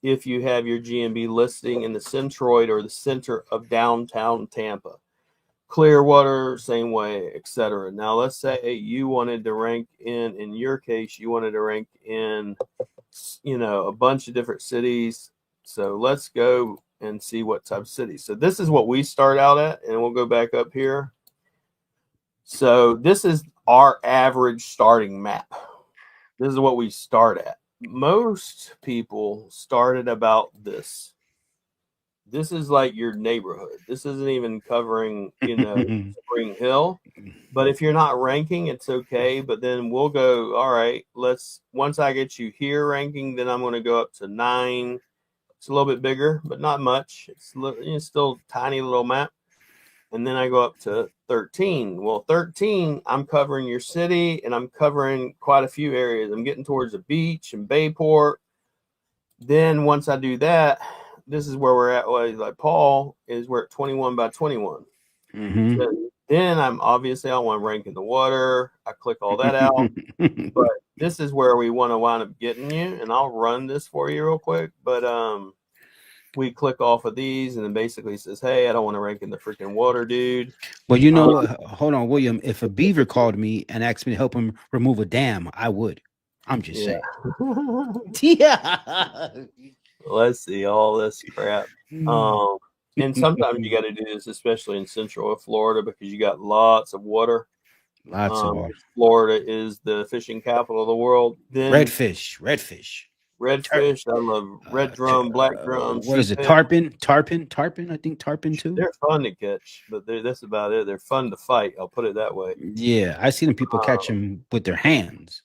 if you have your GMB listing in the centroid or the center of downtown Tampa. Clearwater, same way, etc. Now, let's say you wanted to rank in your case, you wanted to rank in, a bunch of different cities. So let's go and see what type of cities. So this is what we start out at, and we'll go back up here. So this is our average starting map. This is what we start at. Most people start at about this. This is like your neighborhood. This isn't even covering, Spring Hill. But if you're not ranking, it's okay. But then we'll go, all right, once I get you here ranking, then I'm going to go up to 9. It's a little bit bigger, but not much. It's still tiny little map. And then I go up to 13. Well, 13, I'm covering your city, and I'm covering quite a few areas. I'm getting towards the beach and Bayport. Then once I do that, this is where we're at. Like Paul is, we're at 21 by 21. Mm-hmm. So then I want to rank in the water. I click all that out. But this is where we want to wind up getting you. And I'll run this for you real quick. But we click off of these, and then basically says, hey, I don't want to rank in the freaking water, dude. Well, hold on, William. If a beaver called me and asked me to help him remove a dam, I would. I'm just saying. Yeah. Let's see all this crap. And sometimes you got to do this, especially in Central Florida, because you got lots of water. Lots of water. Florida is the fishing capital of the world. Then redfish. I love red drum, black drum. What is it? Tarpon. I think tarpon too. They're fun to catch, but that's about it. They're fun to fight. I'll put it that way. Yeah, I see them people catch them with their hands.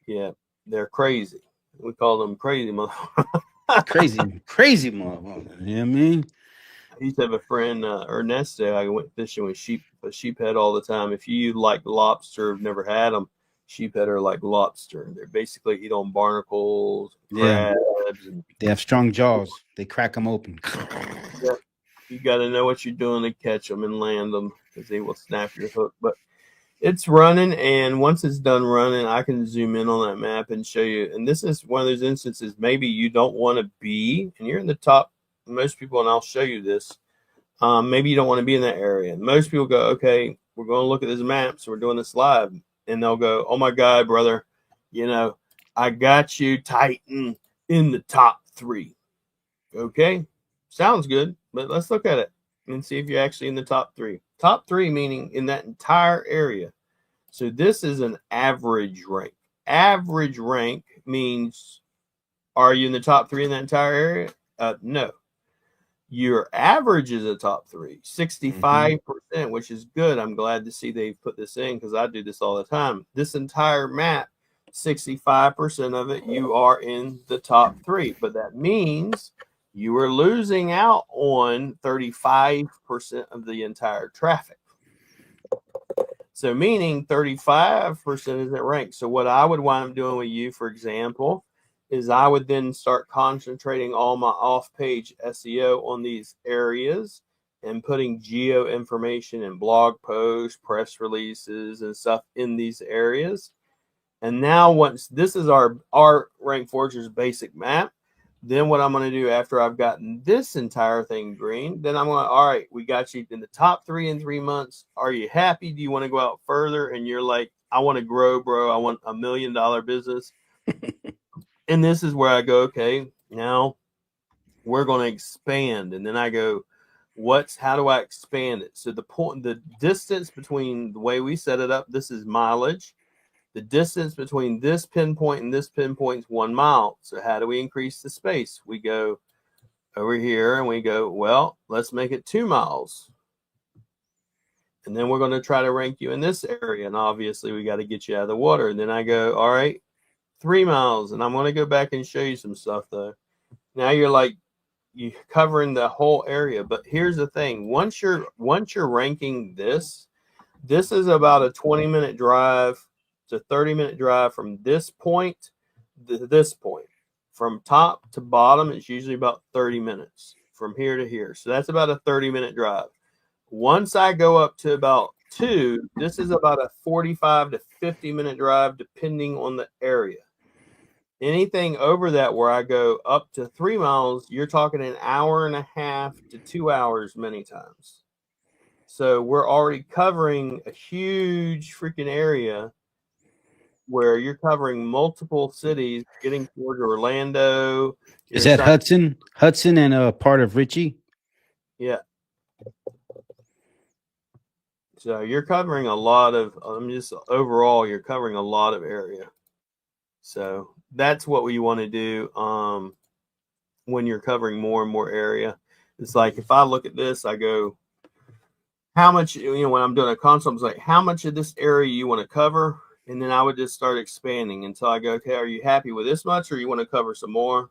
Yeah, they're crazy. We call them crazy motherfuckers. crazy motherfucker. You know what I mean? I used to have a friend, Ernesto. I went fishing with sheephead all the time. If you like lobster, have never had them, sheephead are like lobster. They basically eat on barnacles, crabs. And they have strong jaws. They crack them open. Yeah, you got to know what you're doing to catch them and land them, because they will snap your hook. But it's running, and once it's done running, I can zoom in on that map and show you. And this is one of those instances maybe you don't want to be, and you're in the top. Most people, and I'll show you this, maybe you don't want to be in that area. And most people go, okay, we're going to look at this map, so we're doing this live. And they'll go, oh my God, brother, I got you Titan in the top 3. Okay, sounds good, but let's look at it and see if you're actually in the top 3. Top 3 meaning in that entire area. So this is an average rank. Average rank means, are you in the top 3 in that entire area? No. Your average is a top 3, 65%, which is good. I'm glad to see they've put this in, because I do this all the time. This entire map, 65% of it, you are in the top 3. But that means you are losing out on 35% of the entire traffic. So meaning 35% isn't ranked. So what I would wind up doing with you, for example, is I would then start concentrating all my off-page SEO on these areas and putting geo information and blog posts, press releases, and stuff in these areas. And now once this is our Rank Fortress basic map, then what I'm going to do after I've gotten this entire thing green, then I'm going to, all right, we got you in the top 3 in 3 months. Are you happy? Do you want to go out further? And you're like, I want to grow, bro. I want $1 million business. And this is where I go, okay, now we're going to expand. And then I go, how do I expand it? So the distance between the way we set it up, this is mileage. The distance between this pinpoint and this pinpoint is 1 mile. So how do we increase the space? We go over here and we go, well, let's make it 2 miles. And then we're going to try to rank you in this area. And obviously we got to get you out of the water. And then I go, all right, 3 miles. And I'm going to go back and show you some stuff though. Now you're covering the whole area. But here's the thing. Once you're ranking this is about a 20-minute drive to 30-minute drive from this point to this point. From top to bottom, it's usually about 30 minutes from here to here. So that's about a 30-minute drive. Once I go up to about 2, this is about a 45 to 50-minute drive, depending on the area. Anything over that where I go up to 3 miles, you're talking an hour and a half to 2 hours many times. So we're already covering a huge freaking area where you're covering multiple cities, getting towards Orlando. Is that Hudson? Hudson and a part of Ritchie? Yeah. So you're covering a lot of, overall, you're covering a lot of area. So that's what we want to do when you're covering more and more area. It's like, if I look at this, I go, how much, when I'm doing a consult, it's like, how much of this area you want to cover? And then I would just start expanding until I go, okay, are you happy with this much, or you want to cover some more?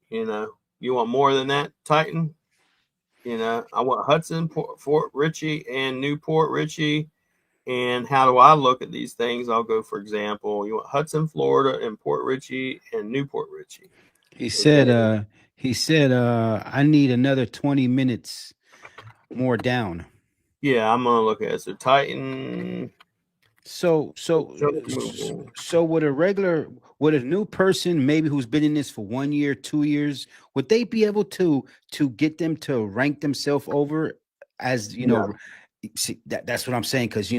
You want more than that, Titan? I want Hudson, Fort Ritchie, and Newport Ritchie. And how do I look at these things? I'll go, for example, you want Hudson, Florida, and Port Ritchie, and Newport Ritchie. He said, I need another 20 minutes more down. Yeah, I'm gonna look at it. So Titan. So would a new person, maybe who's been in this for 1 year, 2 years, would they be able to get them to rank themselves over as, No. See, that's what I'm saying, because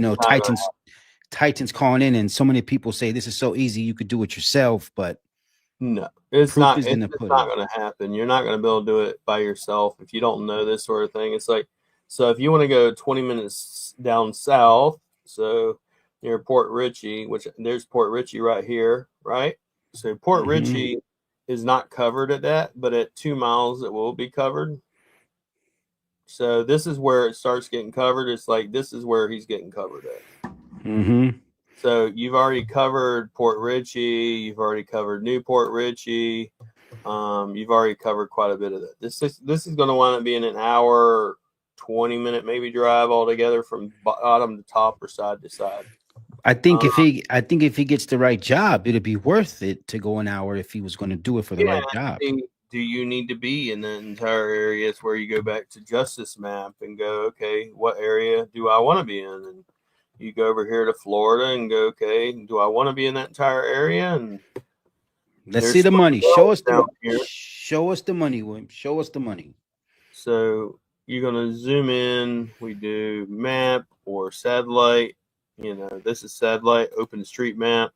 Titans calling in, and so many people say this is so easy, you could do it yourself, but no, it's not going to happen. You're not going to be able to do it by yourself if you don't know this sort of thing. It's like, so if you want to go 20 minutes down south, so near Port Ritchie, which there's Port Ritchie right here, right? So Port Ritchie is not covered at that, but at 2 miles it will be covered. So this is where it starts getting covered. It's like, this is where he's getting covered at. So you've already covered Port Ritchie. You've already covered Newport Ritchie. You've already covered quite a bit of that. This is going to wind up being an hour, 20-minute maybe drive altogether from bottom to top or side to side. I think if he gets the right job, it'd be worth it to go an hour if he was going to do it for the right job. Do you need to be in the entire area? It's where you go back to Justice Map and go, okay, what area do I want to be in? And you go over here to Florida and go, okay, do I want to be in that entire area? And let's see the money. Show us the money, William. Show us the money. So you're going to zoom in. We do map or satellite. This is satellite, OpenStreetMap.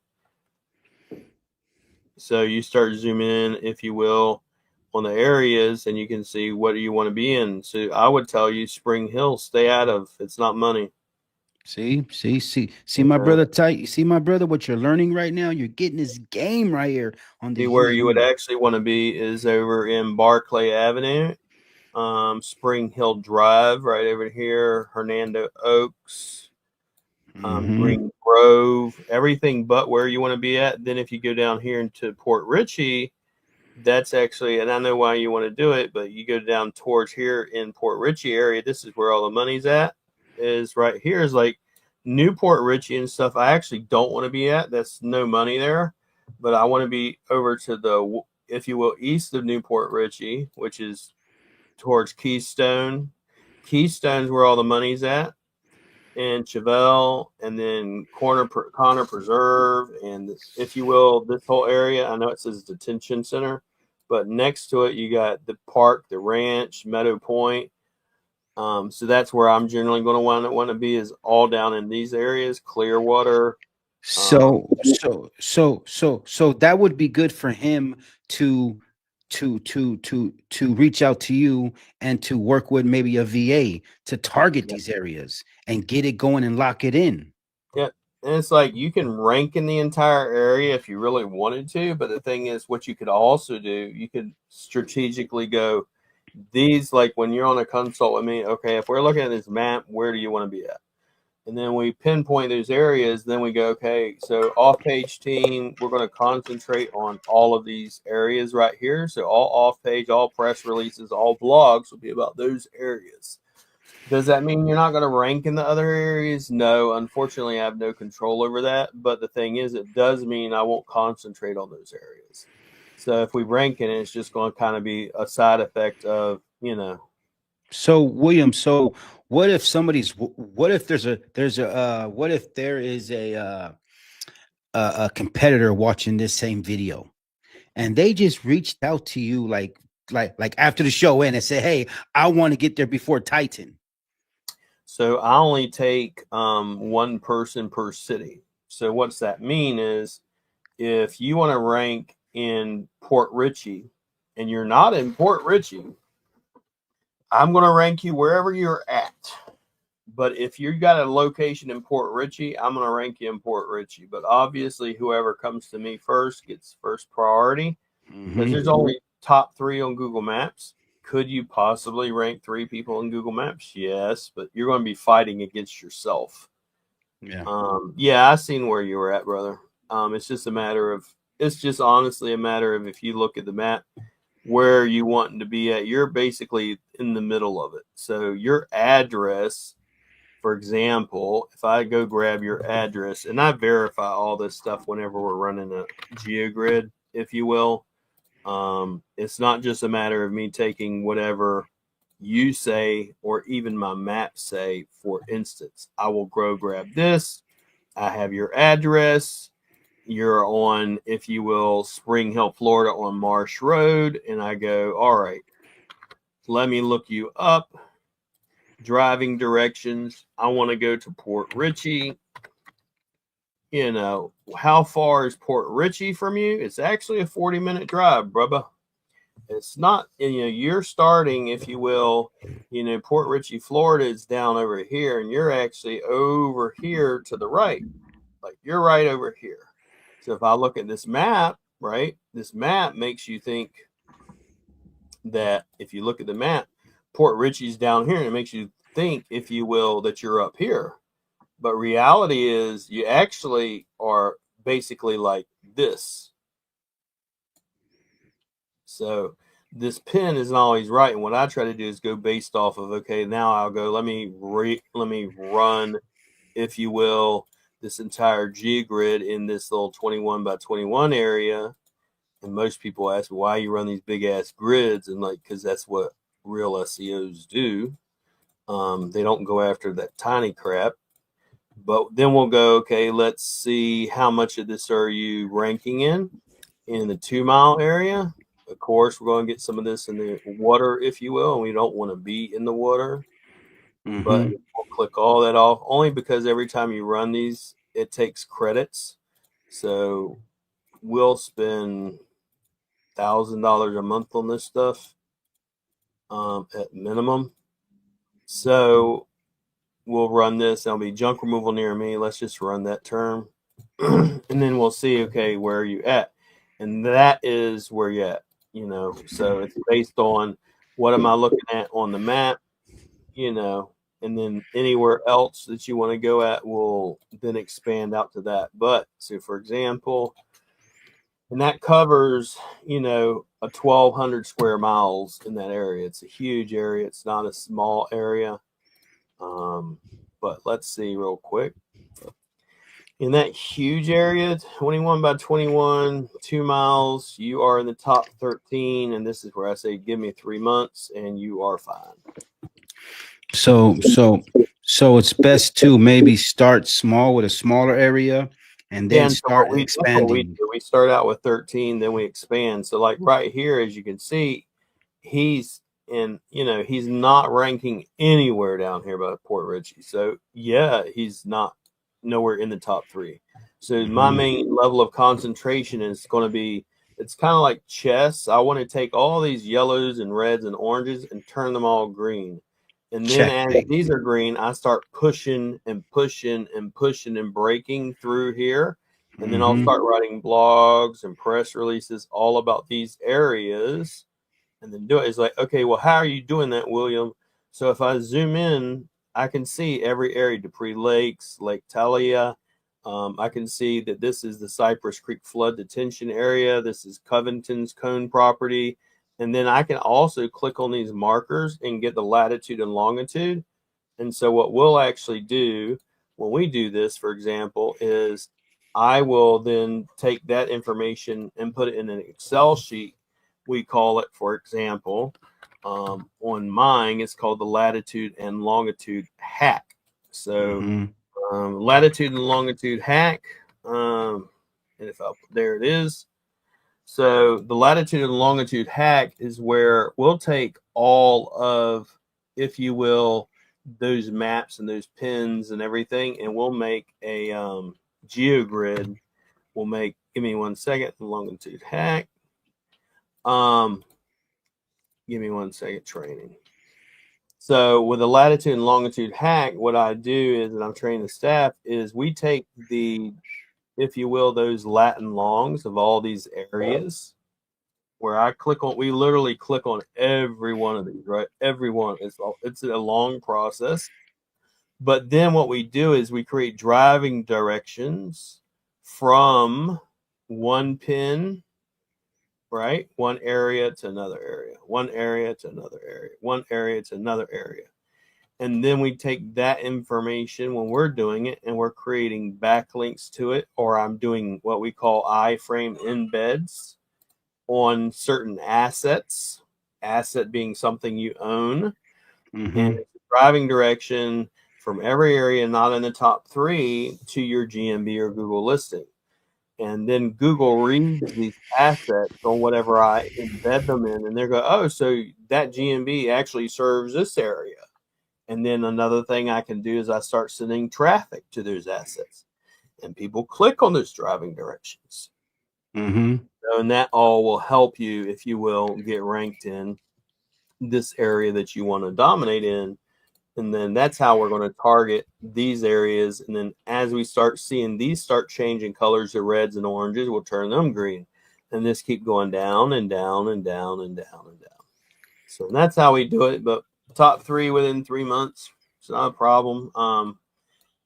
So you start zooming in, if you will, on the areas, and you can see what do you want to be in. So I would tell you Spring Hill, stay out of. It's not money. See, my brother, tight. You see, my brother, what you're learning right now, you're getting this game right here on the. Where you would actually want to be is over in Barclay Avenue, Spring Hill Drive, right over here, Hernando Oaks, Green Grove, everything but where you want to be at. Then if you go down here into Port Ritchie, that's actually, and I know why you want to do it, but you go down towards here in Port Ritchie area, this is where all the money's at, is right here, is like Newport Richie and stuff, I actually don't want to be at. That's no money there. But I want to be over to the, if you will, east of Newport Richie, which is towards Keystone. Keystone's where all the money's at. And Chevelle, and then Connor Preserve, and this, if you will, this whole area. I know it says detention center, but next to it you got the park, the ranch, Meadow Point. So that's where I'm generally going to want to be, is all down in these areas, Clearwater. So that would be good for him to reach out to you and to work with maybe a VA to target these areas and get it going and lock it in. Yeah. And it's like you can rank in the entire area if you really wanted to. But the thing is, what you could also do, you could strategically go, these, like when you're on a consult with me, okay, if we're looking at this map, where do you want to be at? And then we pinpoint those areas. Then we go, okay, so off-page team, we're going to concentrate on all of these areas right here. So all off-page, all press releases, all blogs will be about those areas. Does that mean you're not going to rank in the other areas? No, unfortunately, I have no control over that. But the thing is, it does mean I won't concentrate on those areas. So if we rank in it, it's just going to kind of be a side effect of, So William, so what if what if what if there is a competitor watching this same video and they just reached out to you like after the show and said, "Hey, I want to get there before Titan." So I only take one person per city. So what's that mean is, if you want to rank in Port Richey and you're not in Port Richey, I'm going to rank you wherever you're at. But if you got a location in Port Richey, I'm going to rank you in Port Richey. But obviously, whoever comes to me first gets first priority, because there's only top 3 on Google Maps. Could you possibly rank 3 people in Google Maps? Yes, but you're going to be fighting against yourself. Yeah, I seen where you were at, brother. It's just honestly a matter of, if you look at the map, where you wanting to be at. You're basically in the middle of it. So your address, for example, if I go grab your address, and I verify all this stuff whenever we're running a GeoGrid, if you will. It's not just a matter of me taking whatever you say or even my maps say. For instance, I will grab this. I have your address. You're on, if you will, Spring Hill, Florida on Marsh Road. And I go, all right, let me look you up. Driving directions. I want to go to Port Richey. How far is Port Richey from you? It's actually a 40-minute drive, brubba. It's not, you're starting, if you will, Port Richey, Florida is down over here, and you're actually over here to the right. Like, you're right over here. So if I look at this map, right, this map makes you think that, if you look at the map, Port Richey's down here, and it makes you think, if you will, that you're up here. But reality is, you actually are basically like this. So this pin isn't always right. And what I try to do is go based off of, okay, now I'll go, let me run, if you will, this entire GeoGrid in this little 21 by 21 area. And most people ask me, why you run these big ass grids? And because that's what real SEOs do. They don't go after that tiny crap. But then we'll go, okay, let's see, how much of this are you ranking in the 2 mile area? Of course, we're going to get some of this in the water, if you will, and we don't want to be in the water. But we'll click all that off, only because every time you run these, it takes credits. So we'll spend $1,000 a month on this stuff at minimum. So we'll run this. There'll be junk removal near me. Let's just run that term. And then we'll see, okay, where are you at? And that is where you're at, So it's based on, what am I looking at on the map, and then anywhere else that you want to go at will then expand out to that. But so, for example, and that covers, a 1,200 square miles in that area. It's a huge area. It's not a small area. But let's see real quick. In that huge area, 21 by 21, 2 miles, you are in the top 13. And this is where I say, give me 3 months and you are fine. So it's best to maybe start small with a smaller area and then Yeah, and so start that's what we expanding. do. We start out with 13, then we expand. So like right here, as you can see, he's in, he's not ranking anywhere down here by Port Richey. So yeah, he's not nowhere in the top 3. So my main level of concentration is going to be, it's kind of like chess. I want to take all these yellows and reds and oranges and turn them all green. And then as Checkmate. these are green, I start pushing and pushing and pushing and breaking through here. And then I'll start writing blogs and press releases all about these areas and then do it. It's like, okay, well, how are you doing that, William? So if I zoom in, I can see every area, Dupree Lakes, Lake Talia. I can see that this is the Cypress Creek Flood Detention Area. This is Covington's Cone property. And then I can also click on these markers and get the latitude and longitude. And so what we'll actually do when we do this, for example, is I will then take that information and put it in an Excel sheet. We call it, for example, on mine, it's called the latitude and longitude hack. So latitude and longitude hack. And if I, there it is. So the latitude and longitude hack is where we'll take all of, if you will, those maps and those pins and everything, and we'll make a geogrid. We'll make, give me 1 second, longitude hack. Give me 1 second, training. So with the latitude and longitude hack, what I do is, and I'm training the staff, is we take the, if you will, those Latin longs of all these areas, where I click on, we literally click on every one of these, right? Every one. It's a long process. But then what we do is we create driving directions from one pin, right? One area to another area, one area to another area, one area to another area. And then we take that information when we're doing it and we're creating backlinks to it, or I'm doing what we call iframe embeds on certain assets, asset being something you own, and driving direction from every area not in the top 3 to your GMB or Google listing. And then Google reads these assets on whatever I embed them in, and they go, oh, so that GMB actually serves this area. And then another thing I can do is I start sending traffic to those assets, and people click on those driving directions. So, and that all will help you, if you will, get ranked in this area that you want to dominate in. And then that's how we're going to target these areas. And then as we start seeing these start changing colors to reds and oranges, we'll turn them green. And this keep going down and down and down and down and down. So that's how we do it. But top 3 within 3 months, it's not a problem.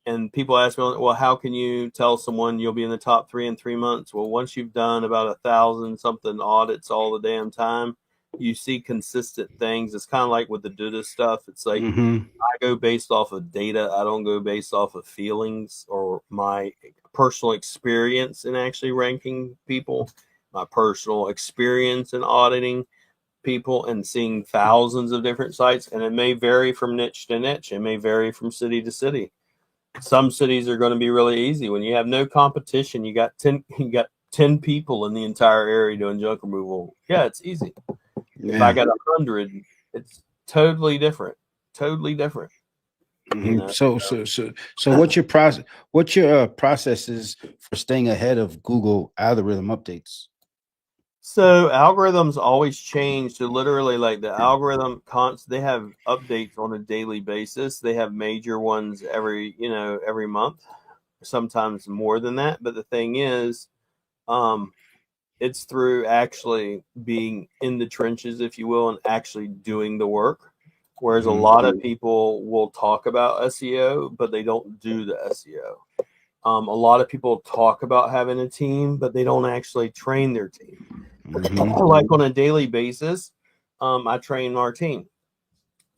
And people ask me, well, how can you tell someone you'll be in the top 3 in 3 months? Well, once you've done about 1,000 something audits all the damn time, you see consistent things. It's kind of like with the Duda stuff. It's like I go based off of data. I don't go based off of feelings or my personal experience in actually ranking people, my personal experience in auditing people and seeing thousands of different sites. And it may vary from niche to niche. It may vary from city to city. Some cities are going to be really easy. When you have no competition, you got 10 people in the entire area doing junk removal. Yeah, it's easy. Yeah. If I got 100, it's totally different. Totally different. You know? So what's your process? What's your processes for staying ahead of Google algorithm updates? So algorithms always change. So literally, like the algorithm they have updates on a daily basis. They have major ones every month, sometimes more than that. But the thing is, it's through actually being in the trenches, if you will, and actually doing the work. Whereas a lot of people will talk about SEO, but they don't do the SEO. A lot of people talk about having a team, but they don't actually train their team. Like on a daily basis, I train our team.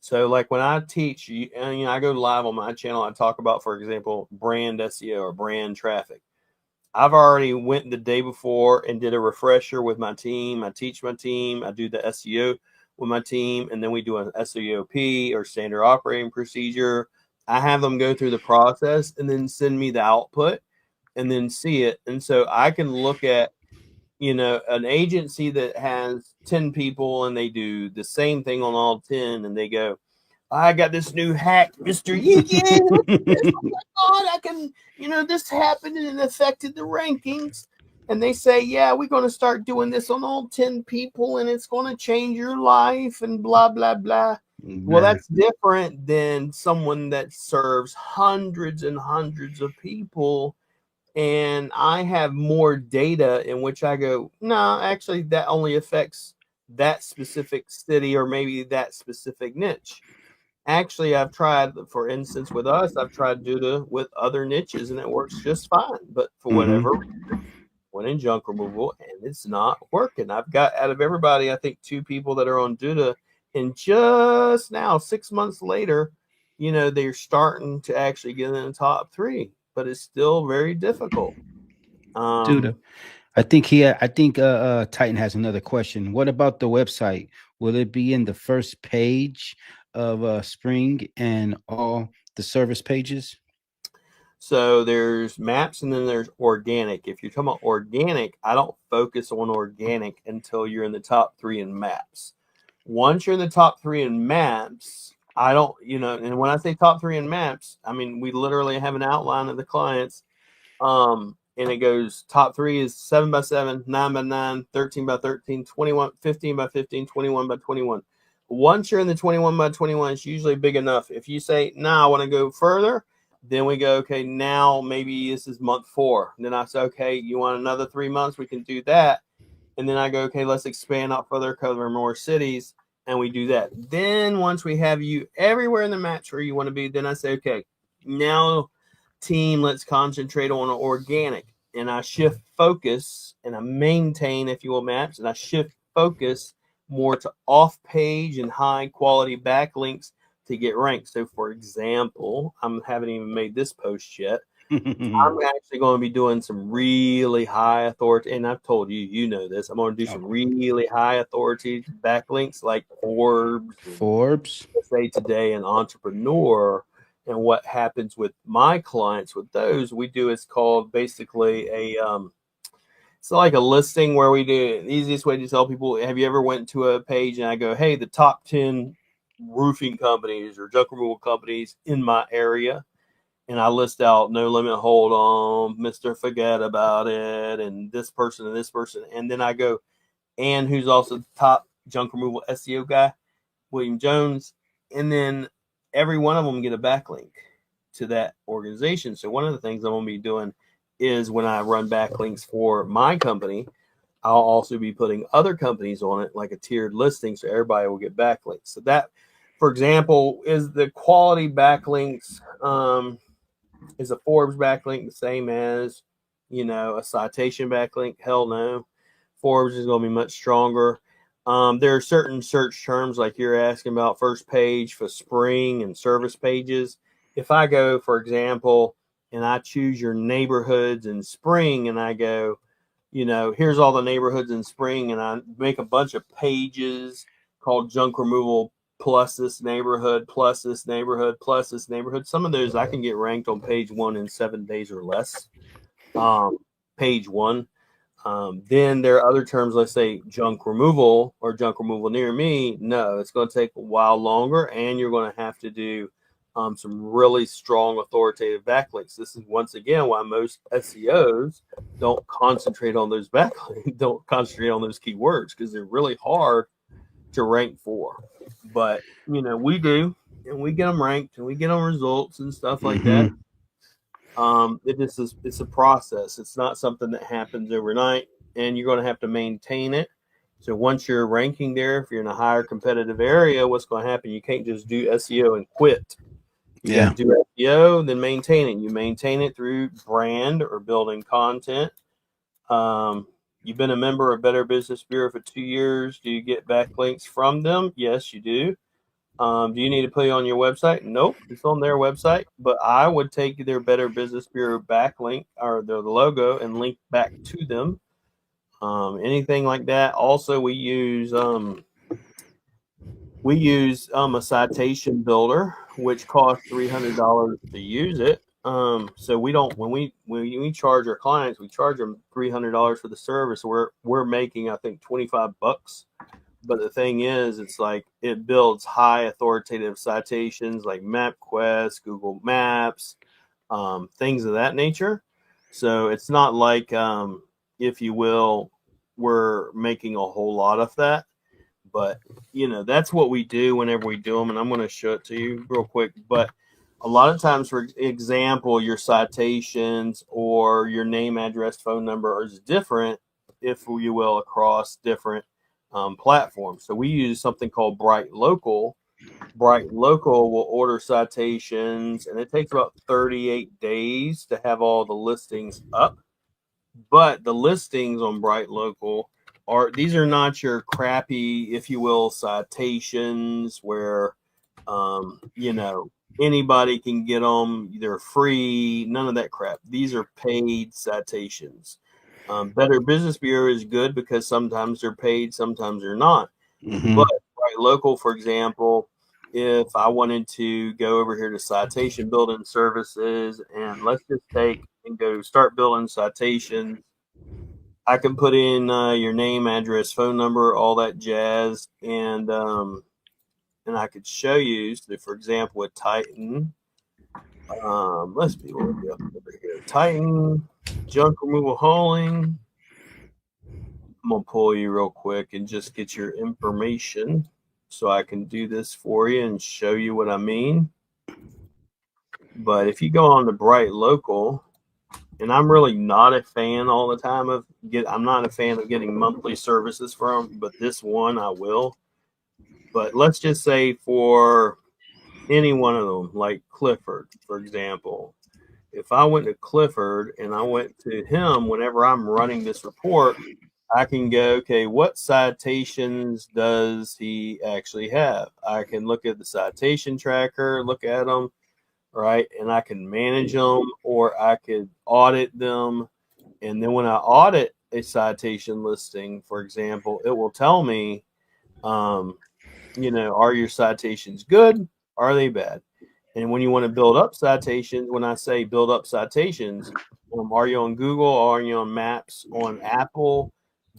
So like when I teach, and I go live on my channel, I talk about, for example, brand SEO or brand traffic. I've already went the day before and did a refresher with my team. I teach my team. I do the SEO with my team, and then we do an SEOP or standard operating procedure. I have them go through the process and then send me the output and then see it. And so I can look at, an agency that has 10 people and they do the same thing on all 10, and they go, I got this new hack, Mr. Yeeee. Look at this. Oh my God, I can, this happened and it affected the rankings. And they say, yeah, we're going to start doing this on all 10 people and it's going to change your life and blah, blah, blah. Well, that's different than someone that serves hundreds and hundreds of people. And I have more data in which I go, no, actually, that only affects that specific city or maybe that specific niche. Actually, I've tried, for instance, with us, I've tried to do it with other niches and it works just fine. But for whatever reason, went in junk removal and it's not working. I've got, out of everybody, I think 2 people that are on Duda, and just now, 6 months later, they're starting to actually get in the top 3, but it's still very difficult. Dude, I think Titan has another question. What about the website? Will it be in the first page of Spring and all the service pages? So there's maps and then there's organic. If you're talking about organic, I don't focus on organic until you're in the top 3 in maps. Once you're in the top 3 in maps, I don't, and when I say top 3 in maps, I mean, we literally have an outline of the clients. And it goes, top 3 is 7 by 7, 9 by 9, 13 by 13, 21, 15 by 15, 21 by 21. Once you're in the 21 by 21, it's usually big enough. If you say, I want to go further, then we go, okay, now maybe this is month 4. And then I say, okay, you want another 3 months? We can do that. And then I go, okay, let's expand out further, cover more cities. And we do that. Then once we have you everywhere in the match where you want to be, then I say, okay, now team, let's concentrate on organic. And I shift focus and I maintain, if you will, maps, and I shift focus more to off page and high quality backlinks to get ranked. So for example, I haven't even made this post yet. I'm actually going to be doing some really high authority, and I've told you, this. I'm going to do some really high authority backlinks like Forbes, USA Today, and Entrepreneur. And what happens with my clients with those, we do is called basically it's like a listing where we do the easiest way to tell people, have you ever went to a page and I go, hey, the top 10 roofing companies or junk removal companies in my area. And I list out No Limit Hold On, Mr. Forget About It, and this person and this person. And then I go, and who's also the top junk removal SEO guy, William Jones. And then every one of them get a backlink to that organization. So one of the things I'm going to be doing is when I run backlinks for my company, I'll also be putting other companies on it, like a tiered listing, so everybody will get backlinks. So that, for example, is the quality backlinks. Is a Forbes backlink the same as, a citation backlink? Hell no. Forbes is going to be much stronger. There are certain search terms like you're asking about, first page for spring and service pages. If I go, for example, and I choose your neighborhoods in spring and I go, here's all the neighborhoods in spring, and I make a bunch of pages called junk removal plus this neighborhood, plus this neighborhood, plus this neighborhood. Some of those I can get ranked on page 1 in 7 days or less. Page 1. Then there are other terms, let's say junk removal or junk removal near me. No, it's going to take a while longer, and you're going to have to do some really strong authoritative backlinks. This is once again why most SEOs don't concentrate on those backlinks, don't concentrate on those keywords, because they're really hard to rank for. But we do, and we get them ranked and we get them results and stuff like that. It's a process. It's not something that happens overnight, and you're going to have to maintain it. So once you're ranking there, if you're in a higher competitive area, what's going to happen? You can't just do SEO and quit. You got to do SEO, then maintain it. You maintain it through brand or building content. You've been a member of Better Business Bureau for 2 years. Do you get backlinks from them? Yes, you do. Do you need to put it on your website? Nope, it's on their website. But I would take their Better Business Bureau backlink or the logo and link back to them. Anything like that. Also, we use a citation builder, which costs $300 to use it. So we don't when we charge our clients, we charge them $300 for the service. We're making, I think, $25. But the thing is, it's like it builds high authoritative citations like MapQuest, Google Maps, things of that nature. So it's not like, if you will, we're making a whole lot of that. But, that's what we do whenever we do them. And I'm going to show it to you real quick. But a lot of times, for example, your citations or your name, address, phone number is different, if you will, across different platforms. So we use something called Bright Local. Bright Local will order citations, and it takes about 38 days to have all the listings up. But the listings on Bright Local these are not your crappy, if you will, citations where anybody can get them. They're free, none of that crap. These are paid citations. Better Business Bureau is good because sometimes they're paid, sometimes they're not. Mm-hmm. But Bright Local, for example, if I wanted to go over here to citation building services, and let's just take and go start building citations, I can put in your name, address, phone number, all that jazz, and I could show you. So, for example, with Titan, let's be over here. Titan junk removal hauling. I'm gonna pull you real quick and just get your information so I can do this for you and show you what I mean. But if you go on to Bright Local, and I'm really not a fan all the time I'm not a fan of getting monthly services from, but this one I will. But let's just say for any one of them, like Clifford, for example, if I went to Clifford and I went to him whenever I'm running this report, I can go, okay, what citations does he actually have? I can look at the citation tracker, look at them, right? And I can manage them, or I could audit them. And then when I audit a citation listing, for example, it will tell me, are your citations good? Are they bad? And when you want to build up citations, when I say build up citations, are you on Google? Are you on Maps, on Apple,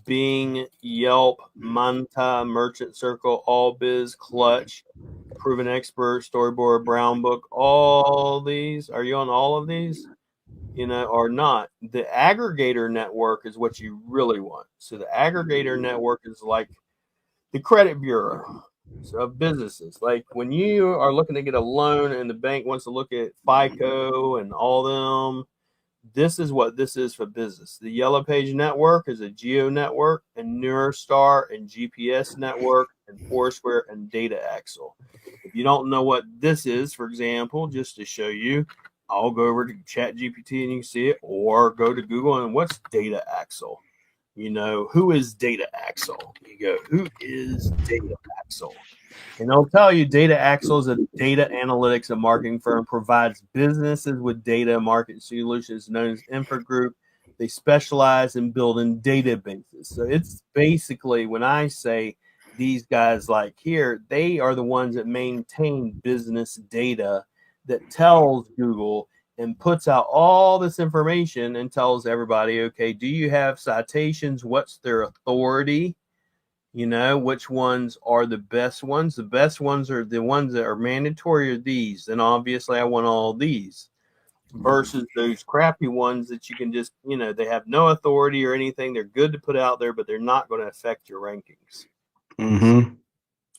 Bing, Yelp, Manta, Merchant Circle, Allbiz, Clutch, Proven Expert, Storyboard, Brown Book, all these? Are you on all of these? Or not? The aggregator network is what you really want. So the aggregator network is like the credit bureau of businesses. Like when you are looking to get a loan and the bank wants to look at FICO and all them, this is what this is for business. The Yellow Page Network is a geo network, and Neurostar and GPS network, and Foursquare and Data Axle. If you don't know what this is, for example, just to show you, I'll go over to ChatGPT and you can see it, or go to Google and what's Data Axle? Who is Data Axle? You go, who is Data Axle? And they'll tell you Data Axle is a data analytics and marketing firm, provides businesses with data market solutions known as Infra Group. They specialize in building databases. So it's basically, when I say these guys like here, they are the ones that maintain business data that tells Google and puts out all this information and tells everybody, okay, do you have citations? What's their authority? Which ones are the best ones? The best ones are the ones that are mandatory, or these. And obviously I want all these, versus those crappy ones that you can just, they have no authority or anything. They're good to put out there, but they're not going to affect your rankings. Mm-hmm.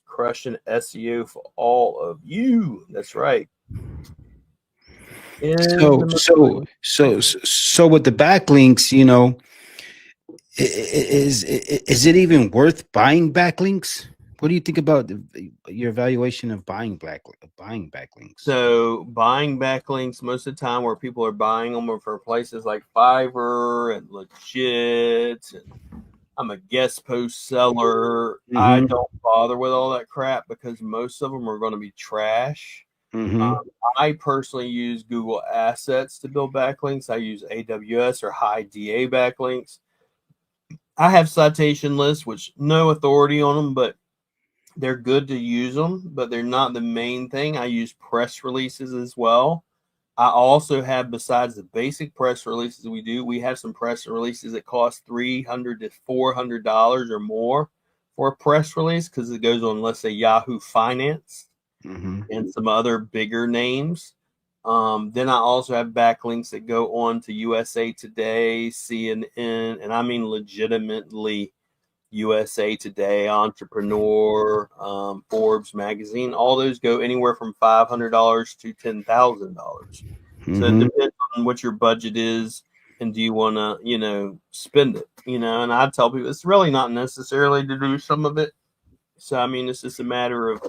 Crushing SEO for all of you. That's right. So with the backlinks, is it even worth buying backlinks? What do you think about your evaluation of buying backlinks? So buying backlinks, most of the time where people are buying them are for places like Fiverr and Legit and I'm a guest post seller. I Mm-hmm. don't bother with all that crap because most of them are going to be trash. Mm-hmm. I personally use Google Assets to build backlinks. I use AWS or high DA backlinks. I have citation lists, which no authority on them, but they're good to use them, but they're not the main thing. I use press releases as well. I also have, besides the basic press releases we do, we have some press releases that cost $300 to $400 or more for a press release because it goes on, let's say, Yahoo Finance Mm-hmm. and some other bigger names. Then I also have backlinks that go on to USA Today, CNN, and I mean legitimately USA Today, Entrepreneur, Forbes magazine. All those go anywhere from $500 to $10,000. So it Mm-hmm. depends on what your budget is and do you want to, spend it, and I tell people it's really not necessarily to do some of it. So, I mean, it's just a matter of,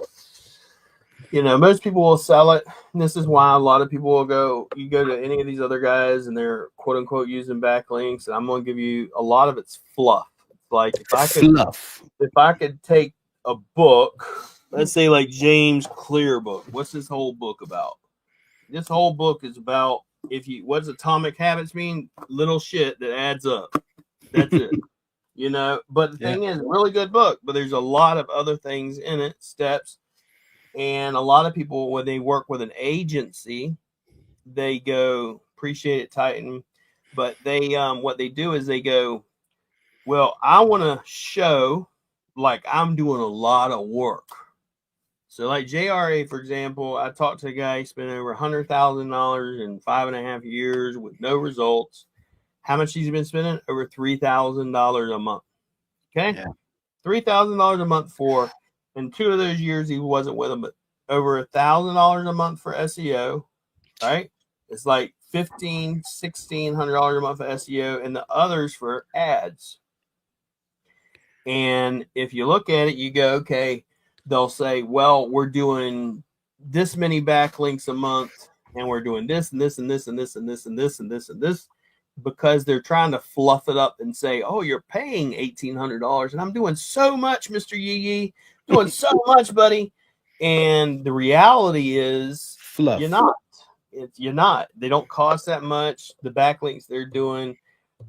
most people will sell it. And this is why a lot of people will you go to any of these other guys and they're quote unquote using backlinks. And I'm going to give you a lot of it's fluff. Like Fluff. if I could take a book, let's say like James Clear book, what's this whole book about? This whole book is about what's atomic habits mean? Little shit that adds up. That's it. But the thing is, really good book, but there's a lot of other things in it, steps. And a lot of people, when they work with an agency, they go, appreciate it, Titan. But they, what they do is they go, well, I want to show like I'm doing a lot of work. So, like JRA, for example, I talked to a guy, he spent over $100,000 in 5.5 years with no results. How much he's been spending? Over $3,000 a month. Okay. Yeah. $3,000 a month for, in 2 of those years, he wasn't with them, but over $1,000 a month for SEO, right? It's like $1,600 a month for SEO and the others for ads. And if you look at it, you go, okay, they'll say, well, we're doing this many backlinks a month and we're doing this and this and this and this and this and this and this and this because they're trying to fluff it up and say, oh, you're paying $1,800 and I'm doing so much, Mr. Yeeee, doing so much, buddy. And the reality is Fluff. you're not. You're not. They don't cost that much. The backlinks they're doing,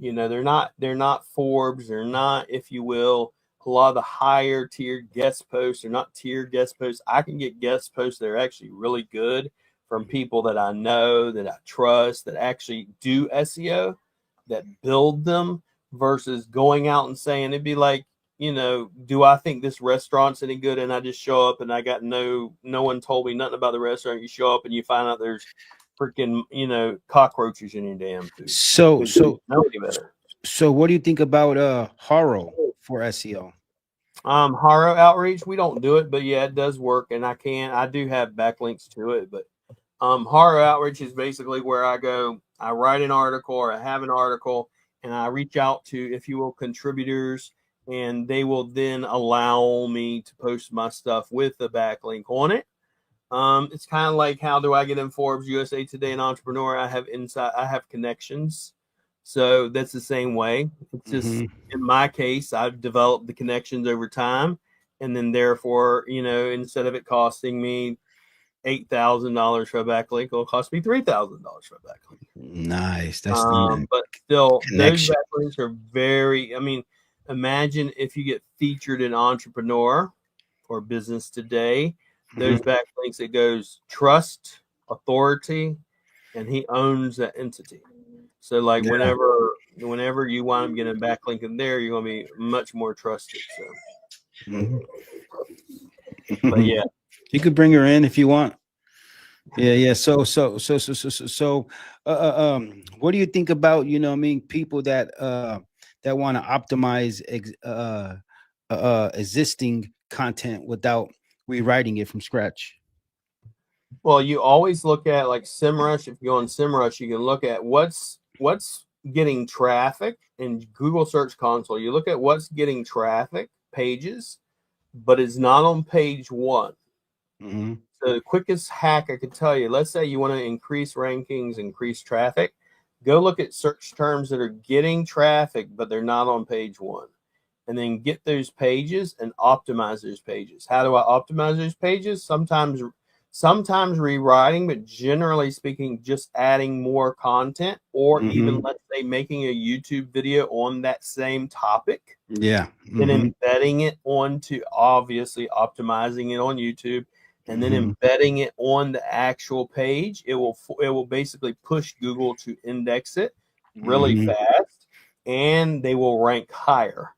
they're not Forbes, they're not, if you will, a lot of the higher tiered guest posts. They're not tiered guest posts. I can get guest posts that are actually really good from people that I know, that I trust, that actually do SEO, that build them, versus going out and saying, it'd be like, do I think this restaurant's any good? And I just show up and I got no one told me nothing about the restaurant. You show up and you find out there's freaking, cockroaches in your damn food. So Know any better. so what do you think about Haro for SEO? Haro outreach, we don't do it, but yeah, it does work, and I do have backlinks to it, but Haro outreach is basically where I go, I write an article or I have an article and I reach out to, if you will, contributors, and they will then allow me to post my stuff with the backlink on it. It's kind of like, how do I get in Forbes, USA Today, and Entrepreneur? I have connections. So that's the same way. It's just, in my case, I've developed the connections over time. And then therefore, instead of it costing me $8,000 for a backlink, it'll cost me $3,000 for a backlink. Nice. That's but still, connection. those backlinks are very, imagine if you get featured in Entrepreneur or Business Today, those backlinks, it goes trust, authority, and he owns that entity. So like whenever you wind up getting a backlink in there, you're gonna be much more trusted. So but yeah. You could bring her in if you want. Yeah. So what do you think about, people that want to optimize existing content without rewriting it from scratch? Well, you always look at like SEMrush. If you go on SEMrush, you can look at what's getting traffic in Google Search Console. You look at what's getting traffic pages, but it's not on page 1. So the quickest hack I could tell you, let's say you want to increase rankings, increase traffic, go look at search terms that are getting traffic, but they're not on page 1. and then get those pages and optimize those pages. How do I optimize those pages? Sometimes rewriting, but generally speaking, just adding more content, or even, let's say, making a YouTube video on that same topic. Yeah. Then embedding it onto, obviously optimizing it on YouTube, and then embedding it on the actual page. It will basically push Google to index it really fast, and they will rank higher.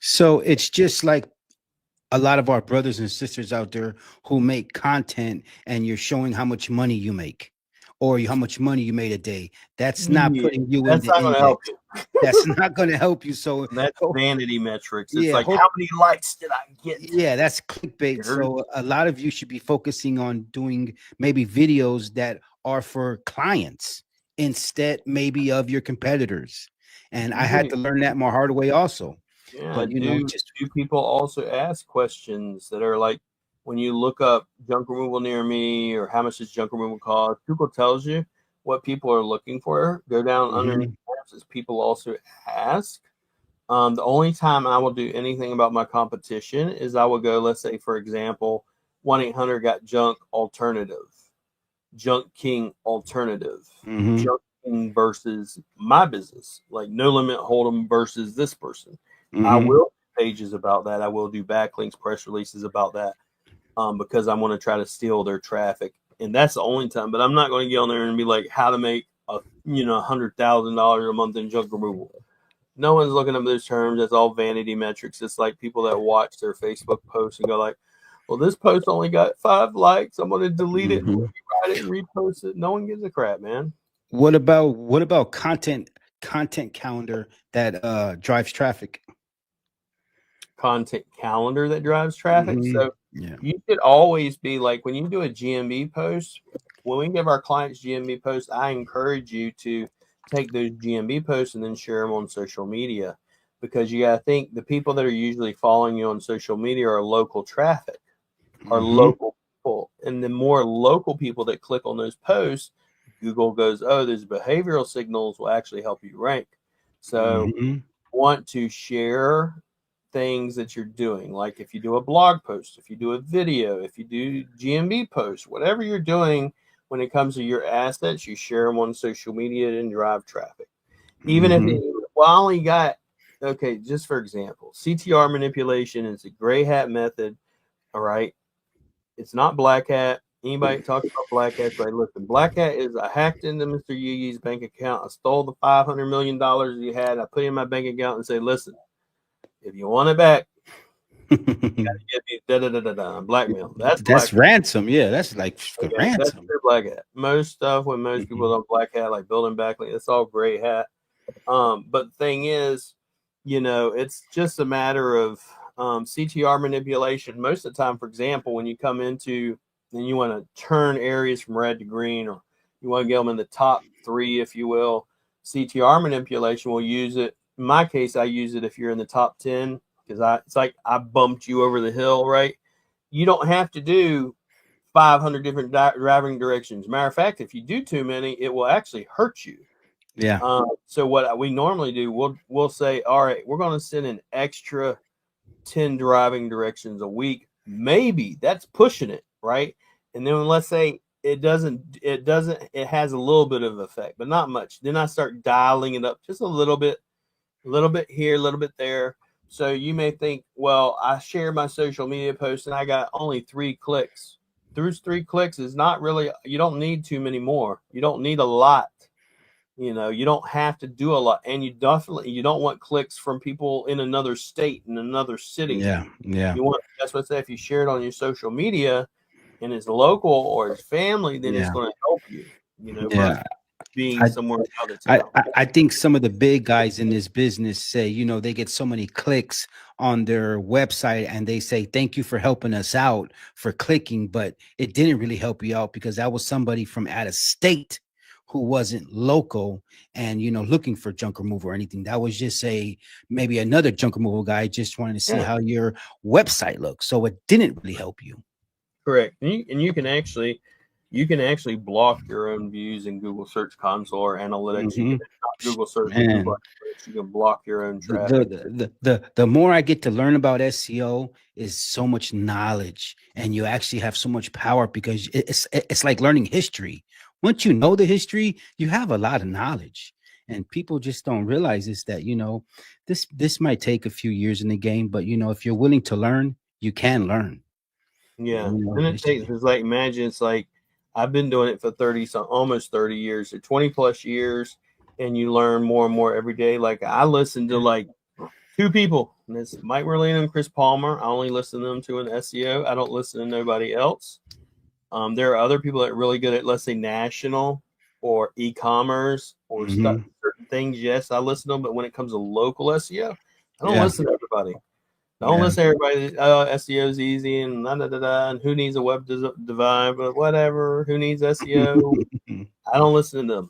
So it's just like a lot of our brothers and sisters out there who make content, and you're showing how much money you make or how much money you made a day. That's not putting you in That's the not going to help index. you. That's not going to help you. So That's vanity metrics. It's yeah, like, how many likes did I get? yeah, that's clickbait. So a lot of you should be focusing on doing maybe videos that are for clients instead maybe of your competitors. And I had to learn that more hard way also. Yeah, But you know, just do people also ask questions that are like, when you look up junk removal near me, or how much does junk removal cost? Google tells you what people are looking for. Go down underneath as people also ask. The only time I will do anything about my competition is I will go, let's say, for example, 1-800 got junk alternative, Junk King alternative, Junk King versus my business, like No Limit Hold'em versus this person. I will do pages about that. I will do backlinks, press releases about that, because I'm going to try to steal their traffic, and that's the only time. But I'm not going to get on there and be like, how to make $100,000 a month in junk removal. No one's looking up those terms. That's all vanity metrics. It's like people that watch their Facebook posts and go like, well, this post only got 5 likes. I'm going to delete it, rewrite it, and repost it. No one gives a crap, man. what about content calendar that drives traffic? Content calendar that drives traffic. So Yeah. you should always be like, when you do a GMB post, when we give our clients GMB posts, I encourage you to take those GMB posts and then share them on social media, because you got to think the people that are usually following you on social media are local traffic, are local people. And the more local people that click on those posts, Google goes, oh, those behavioral signals will actually help you rank. So want to share things that you're doing, like if you do a blog post, if you do a video, if you do GMB posts, whatever you're doing when it comes to your assets, you share them on social media and drive traffic. Even if I only got, okay, just for example, CTR manipulation is a gray hat method. All right, it's not black hat. Anybody talks about black hats, right? Listen, black hat is, I hacked into Mr. Yee's bank account. I stole the $500 million he had. I put it in my bank account and say, listen, if you want it back, you gotta give me blackmail. That's ransom. Yeah, that's like ransom. That's their black hat. Most stuff, when most people don't black hat, like building backlink, it's all gray hat. But the thing is, it's just a matter of CTR manipulation. Most of the time, for example, when you come into and you want to turn areas from red to green, or you want to get them in the top 3, if you will, CTR manipulation will use it. In my case, I use it if you're in the top 10, because it's like I bumped you over the hill, right? You don't have to do 500 different driving directions. Matter of fact, if you do too many, it will actually hurt you. Yeah. So what we normally do, we'll say, all right, we're going to send an extra 10 driving directions a week. Maybe that's pushing it, right? And then let's say it has a little bit of effect, but not much. Then I start dialing it up just a little bit here, a little bit there. So you may think, well, I share my social media posts and I got only 3 clicks. Those 3 clicks is not really, you don't need too many more. You don't need a lot. You don't have to do a lot. And you don't want clicks from people in another state, in another city. Yeah. That's what I say, if you share it on your social media and it's local or it's family, then it's going to help you, versus being somewhere out of town. I think some of the big guys in this business say, they get so many clicks on their website and they say, thank you for helping us out for clicking, but it didn't really help you out because that was somebody from out of state who wasn't local and, looking for junk removal or anything. That was just maybe another junk removal guy just wanted to see how your website looks. So it didn't really help you. Correct. And you can actually, you can actually block your own views in Google Search Console or Analytics. You can not Google Search, but Google Man, Analytics. You can block your own the, traffic. the more I get to learn about SEO is so much knowledge, and you actually have so much power because it's like learning history. Once you know the history, you have a lot of knowledge, and people just don't realize this, that this might take a few years in the game, but if you're willing to learn, you can learn. Yeah, and it's like, imagine, it's like I've been doing it for 30 some almost 30 years or 20 plus years, and you learn more and more every day. Like I listen to like two people, and it's Mike Merlino and Chris Palmer. I only listen to them to an SEO. I don't listen to nobody else. There are other people that are really good at, let's say, national or e-commerce or stuff, certain things. Yes, I listen to them, but when it comes to local SEO, I don't listen to everybody. Don't listen to everybody. SEO is easy and and who needs a web divide, but whatever. Who needs SEO? I don't listen to them.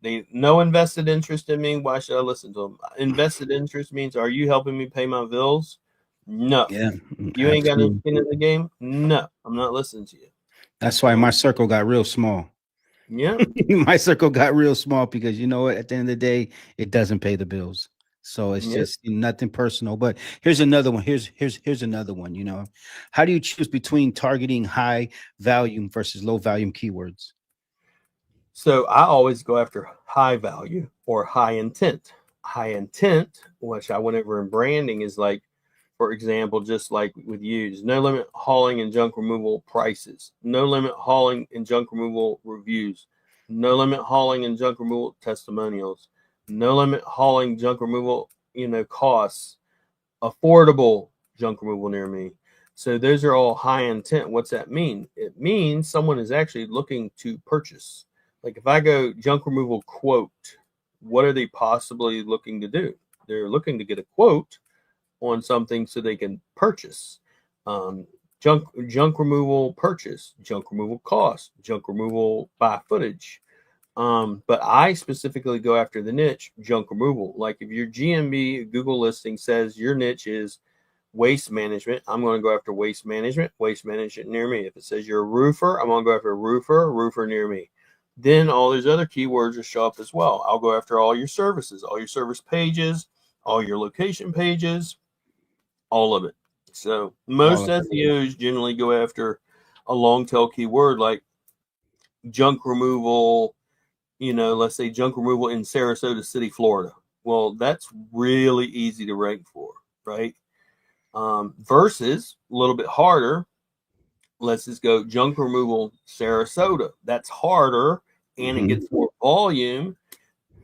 They no invested interest in me. Why should I listen to them? Invested interest means, are you helping me pay my bills? No. Yeah, You ain't got any absolutely. skin in the game? No, I'm not listening to you. That's why my circle got real small. Yeah. My circle got real small because you know what? At the end of the day, it doesn't pay the bills. So it's Yep. just nothing personal. But here's another one. Here's another one. How do you choose between targeting high volume versus low volume keywords? So I always go after high value or high intent. High intent, which I went over in branding, is like, for example, just like with use, no limit hauling and junk removal prices, no limit hauling and junk removal reviews, no limit hauling and junk removal testimonials, no limit hauling junk removal, costs, affordable junk removal near me. So those are all high intent. What's that mean? It means someone is actually looking to purchase. Like if I go junk removal quote, what are they possibly looking to do? They're looking to get a quote on something so they can purchase. Junk removal purchase, junk removal cost, junk removal by footage. But I specifically go after the niche junk removal. Like if your GMB Google listing says your niche is waste management, I'm going to go after waste management near me. If it says you're a roofer, I'm going to go after a roofer near me. Then all these other keywords will show up as well. I'll go after all your services, all your service pages, all your location pages, all of it. So most SEOs generally go after a long tail keyword like junk removal, let's say junk removal in Sarasota City, Florida. Well, that's really easy to rank for, right? Versus a little bit harder. Let's just go junk removal Sarasota. That's harder and it gets more volume.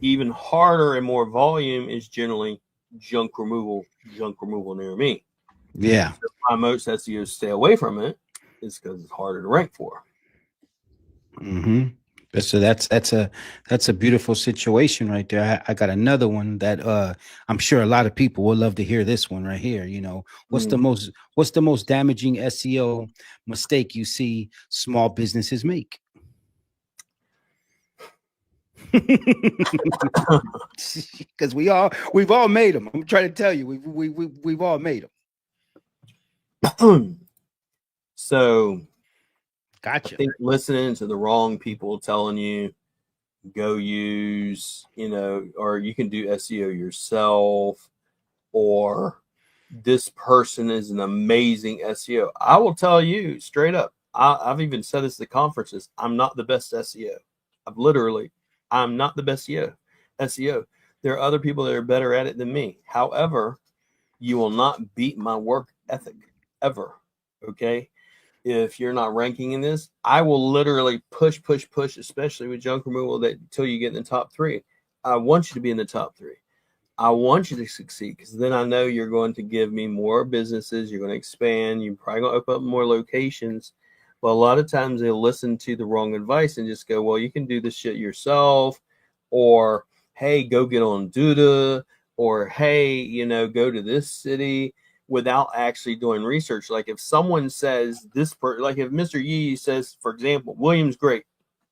Even harder and more volume is generally junk removal near me. Yeah. So why most SEOs stay away from it is because it's harder to rank for. So that's a beautiful situation right there. I got another one that I'm sure a lot of people will love to hear this one right here. What's the most damaging SEO mistake you see small businesses make? Because we've all made them. I'm trying to tell you, we've all made them. So gotcha. I think listening to the wrong people telling you go use, or you can do SEO yourself, or this person is an amazing SEO. I will tell you straight up, I've even said this at conferences, I'm not the best SEO. I'm not the best SEO. There are other people that are better at it than me. However, you will not beat my work ethic ever. Okay. If you're not ranking in this, I will literally push, especially with junk removal, that until you get in the top 3. I want you to be in the top 3. I want you to succeed because then I know you're going to give me more businesses. You're going to expand. You're probably going to open up more locations. But a lot of times they'll listen to the wrong advice and just go, well, you can do this shit yourself. Or, hey, go get on Duda. Or, hey, go to this city, without actually doing research. Like if someone says like if Mr. Yeeee says, for example, William's great.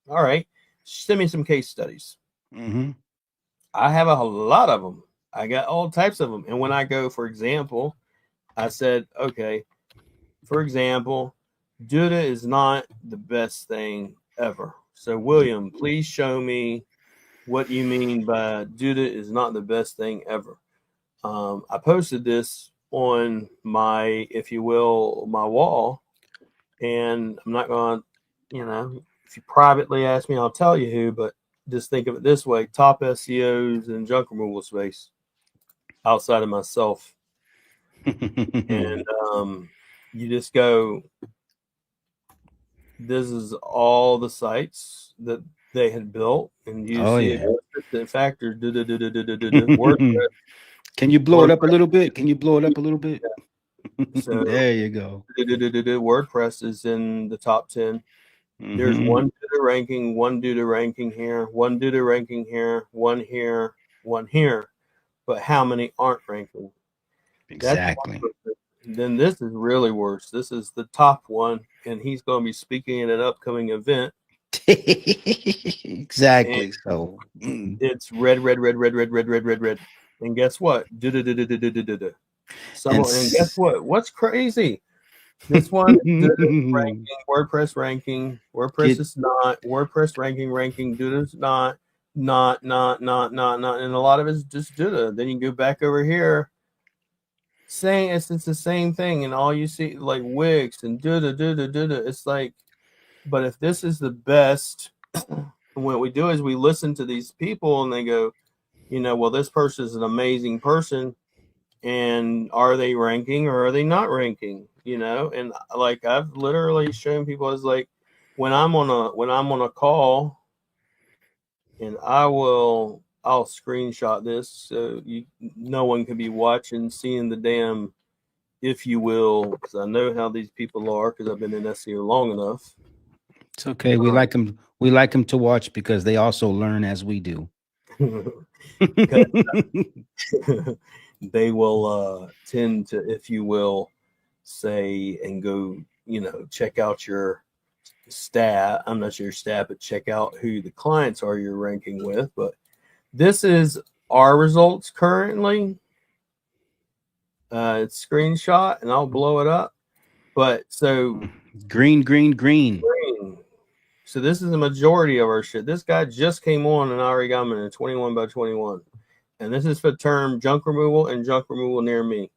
All right, send me some case studies. I have a lot of them. I got all types of them. And when I go, for example, I said, okay, for example, Duda is not the best thing ever. So, William, please show me what you mean by Duda is not the best thing ever. I posted this on my, if you will, my wall, and I'm not going to, if you privately ask me, I'll tell you who, but just think of it this way: top SEOs in junk removal space outside of myself. And you just go, this is all the sites that they had built, and you Oh see yeah. a factor. WordPress. Can you blow it up a little bit? Can you blow it up a little bit? So There you go. WordPress is in the top 10. There's one due to ranking, one due to ranking here, one due to ranking here, one here, one here. But how many aren't ranking? That's Exactly. then this is really worse. This is the top one, and he's going to be speaking at an upcoming event. Exactly. So it's red. And guess what? Someone, and guess what? What's crazy? This one is ranking, WordPress ranking. WordPress is not. WordPess ranking. Duda's not. And a lot of it's just Duda. Then you go back over here, saying it's the same thing, and all you see like Wix and Duda. It's like, but if this is the best, what we do is we listen to these people, and they go, well, this person is an amazing person, and are they ranking or are they not ranking? And like I've literally shown people, is like when I'm on a call, and I'll screenshot this so no one can be watching, seeing the damn, if you will, because I know how these people are, because I've been in SEO long enough. it's okay. We like them. We like them to watch because they also learn as we do. They will tend to, if you will, say and go, check out your stat. I'm not sure your stat, but check out who the clients are you're ranking with. But this is our results currently. It's screenshot, and I'll blow it up. But so green. So this is the majority of our shit. This guy just came on, and I already got him in a 21 by 21. And this is for term junk removal and junk removal near me.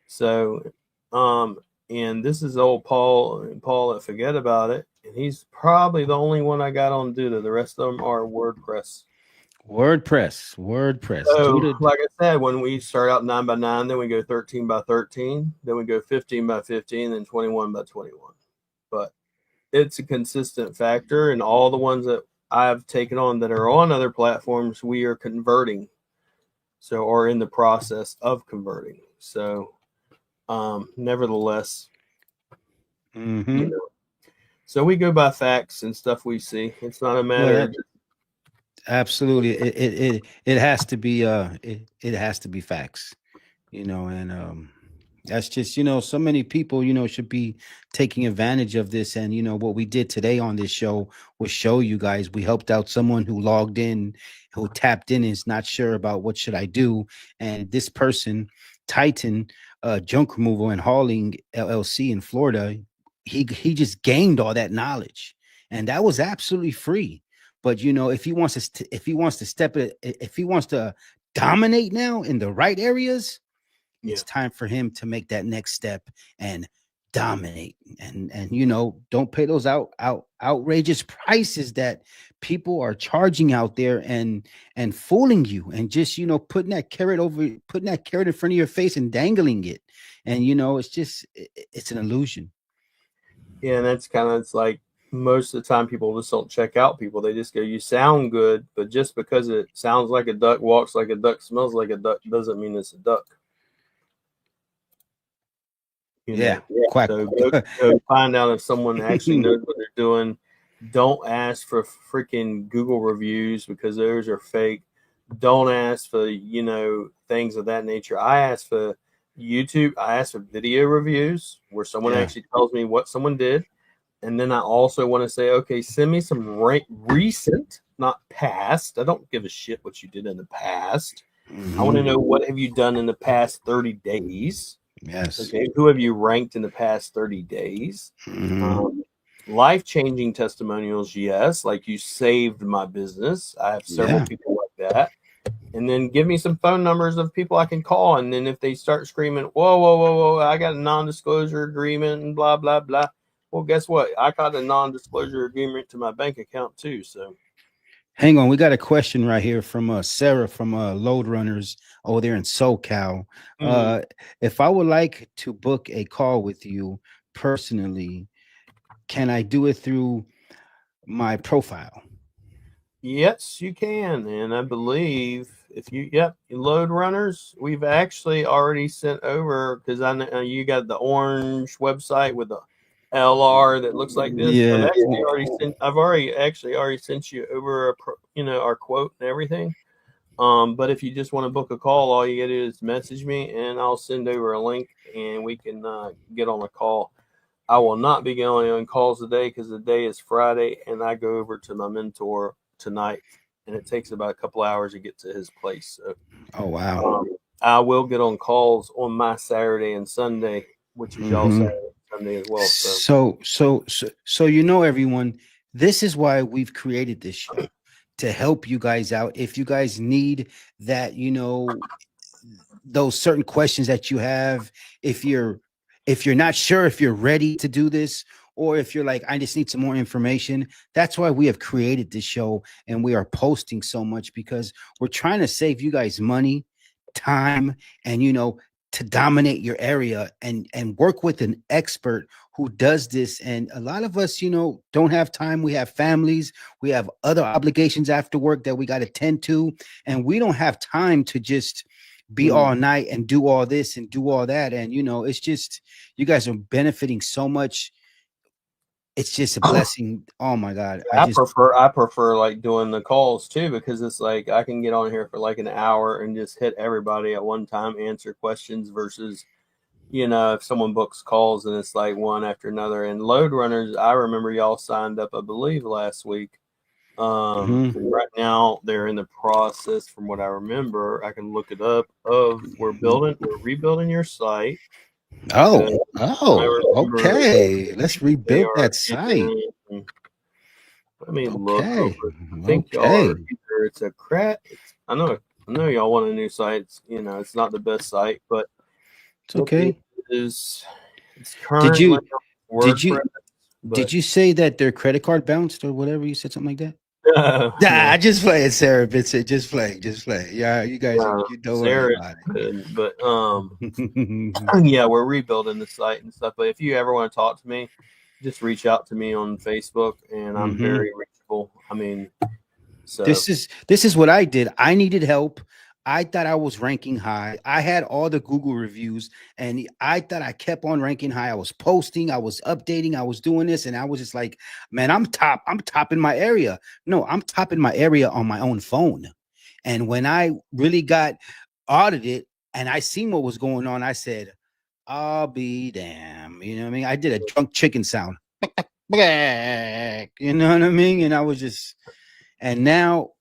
So, and this is old Paul at Forget About It. And he's probably the only one I got on Duda. The rest of them are WordPress. So, like I said, when we start out 9 by 9, then we go 13 by 13, then we go 15 by 15, then 21 by 21. But it's a consistent factor, and all the ones that I've taken on that are on other platforms, we are converting. So, or in the process of converting. So, nevertheless, so we go by facts and stuff we see. It's not a matter of absolutely. It has to be it has to be facts, and that's just, so many people, should be taking advantage of this. And, what we did today on this show was show you guys, we helped out someone who logged in, who tapped in, is not sure about what should I do. And this person, Titan Junk Removal and Hauling LLC in Florida, he just gained all that knowledge, and that was absolutely free. But, if he wants to dominate now in the right areas, it's time for him to make that next step and dominate. And don't pay those outrageous prices that people are charging out there and fooling you, and just putting that carrot in front of your face and dangling it. And it's an illusion. Yeah, and that's kind of, it's like most of the time people just don't check out people. They just go, you sound good, but just because it sounds like a duck, walks like a duck, smells like a duck, doesn't mean it's a duck. Quack. So go find out if someone actually knows what they're doing. Don't ask for freaking Google reviews, because those are fake. Don't ask for things of that nature. I ask for YouTube. I ask for video reviews where someone actually tells me what someone did, and then I also want to say, okay, send me some recent, not past. I don't give a shit what you did in the past. I want to know, what have you done in the past 30 days? Yes. Okay. Who have you ranked in the past 30 days? Life-changing testimonials, yes, like you saved my business. I have several Yeah. people like that. And then give me some phone numbers of people I can call. And then if they start screaming, whoa, whoa, whoa, whoa, I got a non-disclosure agreement and blah, blah, blah. Well, guess what? I got a non-disclosure agreement to my bank account too. So Hang on, we got a question right here from Sarah from Load Runners over there in SoCal. mm, Uh, if I would like to book a call with you personally, can I do it through my profile? yes, you can. And I believe if you, yep, load runners, we've actually already sent over because I know you got the orange website with the LR that looks like this. Yeah. I've already sent you over our quote and everything. But if you just want to book a call, all you got to do is message me and I'll send over a link and we can get on a call. I will not be going on calls today because the day is Friday and I go over to my mentor tonight and it takes about a couple hours to get to his place. So Oh wow. I will get on calls on my Saturday and Sunday, which is y'all Mm-hmm. Saturday and Sunday as well. So So you know, everyone, this is why we've created this show, to help you guys out. If you guys need that, those certain questions that you have, if you're not sure if you're ready to do this, or if you're like, I just need some more information, that's why we have created this show and we are posting so much, because we're trying to save you guys money, time, and to dominate your area and work with an expert who does this. And a lot of us, don't have time. We have families, we have other obligations after work that we got to tend to, and we don't have time to just be all night and do all this and do all that. And it's just, you guys are benefiting so much. It's just a blessing. Oh my God. I prefer like doing the calls too because it's like I can get on here for like an hour and just hit everybody at one time, answer questions versus if someone books calls and it's like one after another. And load runners, I remember y'all signed up, I believe, last week. Mhm. And right now they're in the process, from what I remember, I can look it up. We're rebuilding your site. Oh, And I oh, remember okay. Let's they rebuild are that site. in. Let me look real Okay. quick. I think y'all Okay. are either it's a crat. I know y'all want a new site. It's not the best site, but It's it okay. is. It's Did currently you on did WordPress, you but did you say that their credit card bounced or whatever? You said something like that? no, Nah, no, just play it, Sarah Vincent. Just play, just play. Yeah, you guys, no. you don't worry Sarah is about good, but it. yeah, we're rebuilding the site and stuff. But if you ever want to talk to me, just reach out to me on Facebook, and I'm Hmm. very reachable. I mean, so This is what I did. I needed help. I thought I was ranking high. I had all the Google reviews, and I thought I kept on ranking high. I was posting, I was updating, I was doing this, and I was just like, man, I'm top. I'm top in my area. No, I'm top in my area on my own phone. And when I really got audited and I seen what was going on, I said, I'll be damn. You know what I mean? I did a drunk chicken sound. You know what I mean? And I was just, and now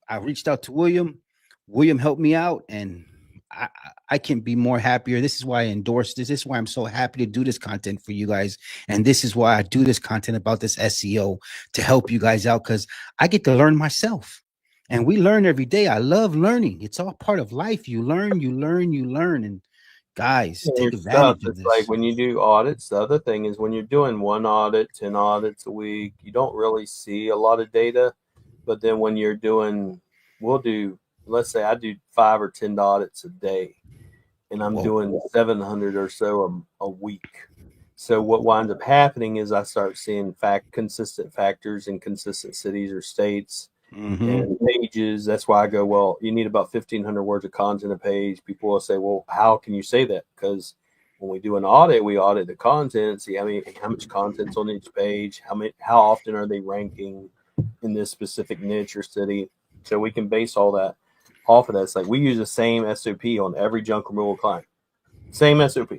I reached out to William. William helped me out, and I can't be more happier. This is why I endorse this. This is why I'm so happy to do this content for you guys. And this is why I do this content about this SEO, to help you guys out, because I get to learn myself. And we learn every day. I love learning. It's all part of life. You learn, you learn, you learn. And guys, your take stuff. advantage of It's like this. when you do audits, the other thing is when you're doing one audit, 10 audits a week, you don't really see a lot of data. But then when you're doing, we'll do, let's say I do 5 or 10 audits a day, and I'm Whoa. doing 700 or so a week. So what winds up happening is I start seeing consistent factors in consistent cities or states Mm-hmm. and pages. That's why I go, well, you need about 1,500 words of content a page. People will say, well, how can you say that? Because when we do an audit, we audit the content, see how much content's on each page, how often are they ranking in this specific niche or city. So we can base all that off of that. It's like we use the same SOP on every junk removal client. Same SOP,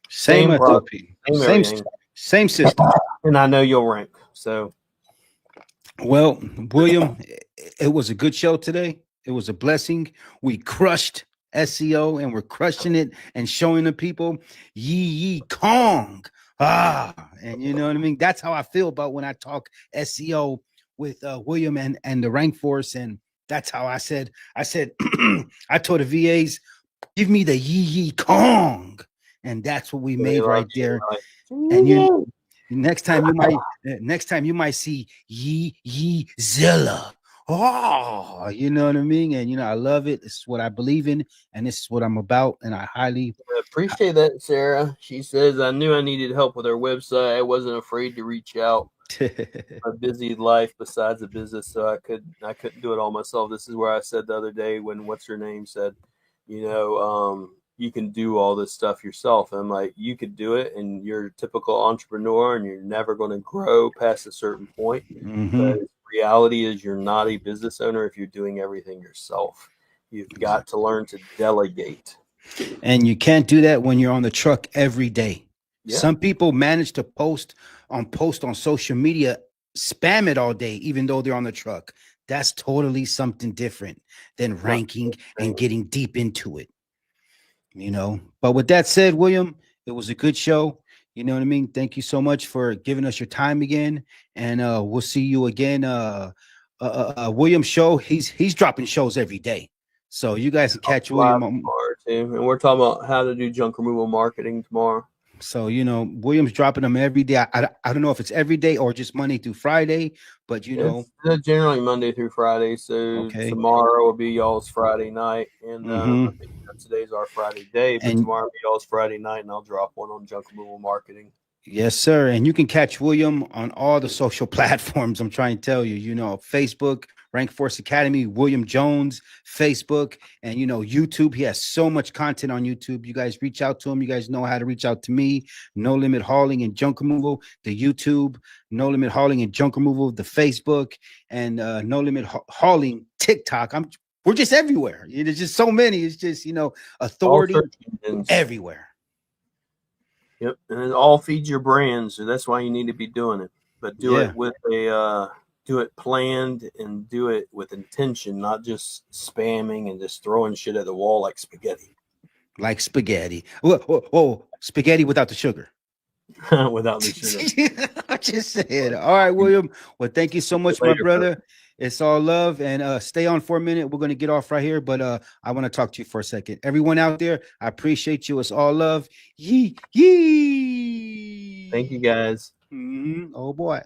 Same same product, SOP. same Same everything. same system. And I know you'll rank. So Well, William, it was a good show today. It was a blessing. We crushed SEO and we're crushing it and showing the people Yeeee Kong. And you know what I mean? That's how I feel about when I talk SEO with William and the rank force. And that's how I said, I told the VAs, give me the Yeeee Kong. And that's what we made right there. And you next time you might see Yeeee Zilla. Oh, you know what I mean? And I love it. It's what I believe in, and this is what I'm about. And I highly appreciate that, Sarah. She says, I knew I needed help with her website. I wasn't afraid to reach out. My busy life besides the business, so I couldn't do it all myself. This is where I said the other day when what's her name said, you can do all this stuff yourself. And I'm like, you could do it, and you're a typical entrepreneur, and you're never going to grow past a certain point. But reality is, you're not a business owner if you're doing everything yourself. You've got to learn to delegate. And you can't do that when you're on the truck every day. Yeah. Some people manage to post on social media, spam it all day, even though they're on the truck. That's totally something different than ranking and getting deep into it. But with that said, William, it was a good show. You know what I mean? Thank you so much for giving us your time again. And we'll see you again. William show, he's dropping shows every day. So you guys can catch William tomorrow too. And we're talking about how to do junk removal marketing tomorrow. So, William's dropping them every day. I don't know if it's every day or just Monday through Friday, but it's generally Monday through Friday. So tomorrow will be y'all's Friday night, and I think today's our Friday day, but tomorrow will be y'all's Friday night, and I'll drop one on junk removal marketing. Yes, sir. And you can catch William on all the social platforms. I'm trying to tell you, Facebook, Rank Force Academy, William Jones, Facebook, and YouTube. He has so much content on YouTube. You guys reach out to him. You guys know how to reach out to me. No Limit Hauling and Junk Removal, the YouTube, No Limit Hauling and Junk Removal, the Facebook, and No Limit Hauling TikTok. We're just everywhere. There's just so many. It's just authority everywhere. Yep, and it all feeds your brand, so that's why you need to be doing it. But do it with do it planned and do it with intention, not just spamming and just throwing shit at the wall like spaghetti. Like spaghetti. Whoa, spaghetti without the sugar. Without the sugar. I just said. All right, William. Well, thank you so much, my brother. It's all love. And stay on for a minute. We're going to get off right here, but I want to talk to you for a second. Everyone out there, I appreciate you. It's all love. Yeeee. Thank you, guys. Oh, boy.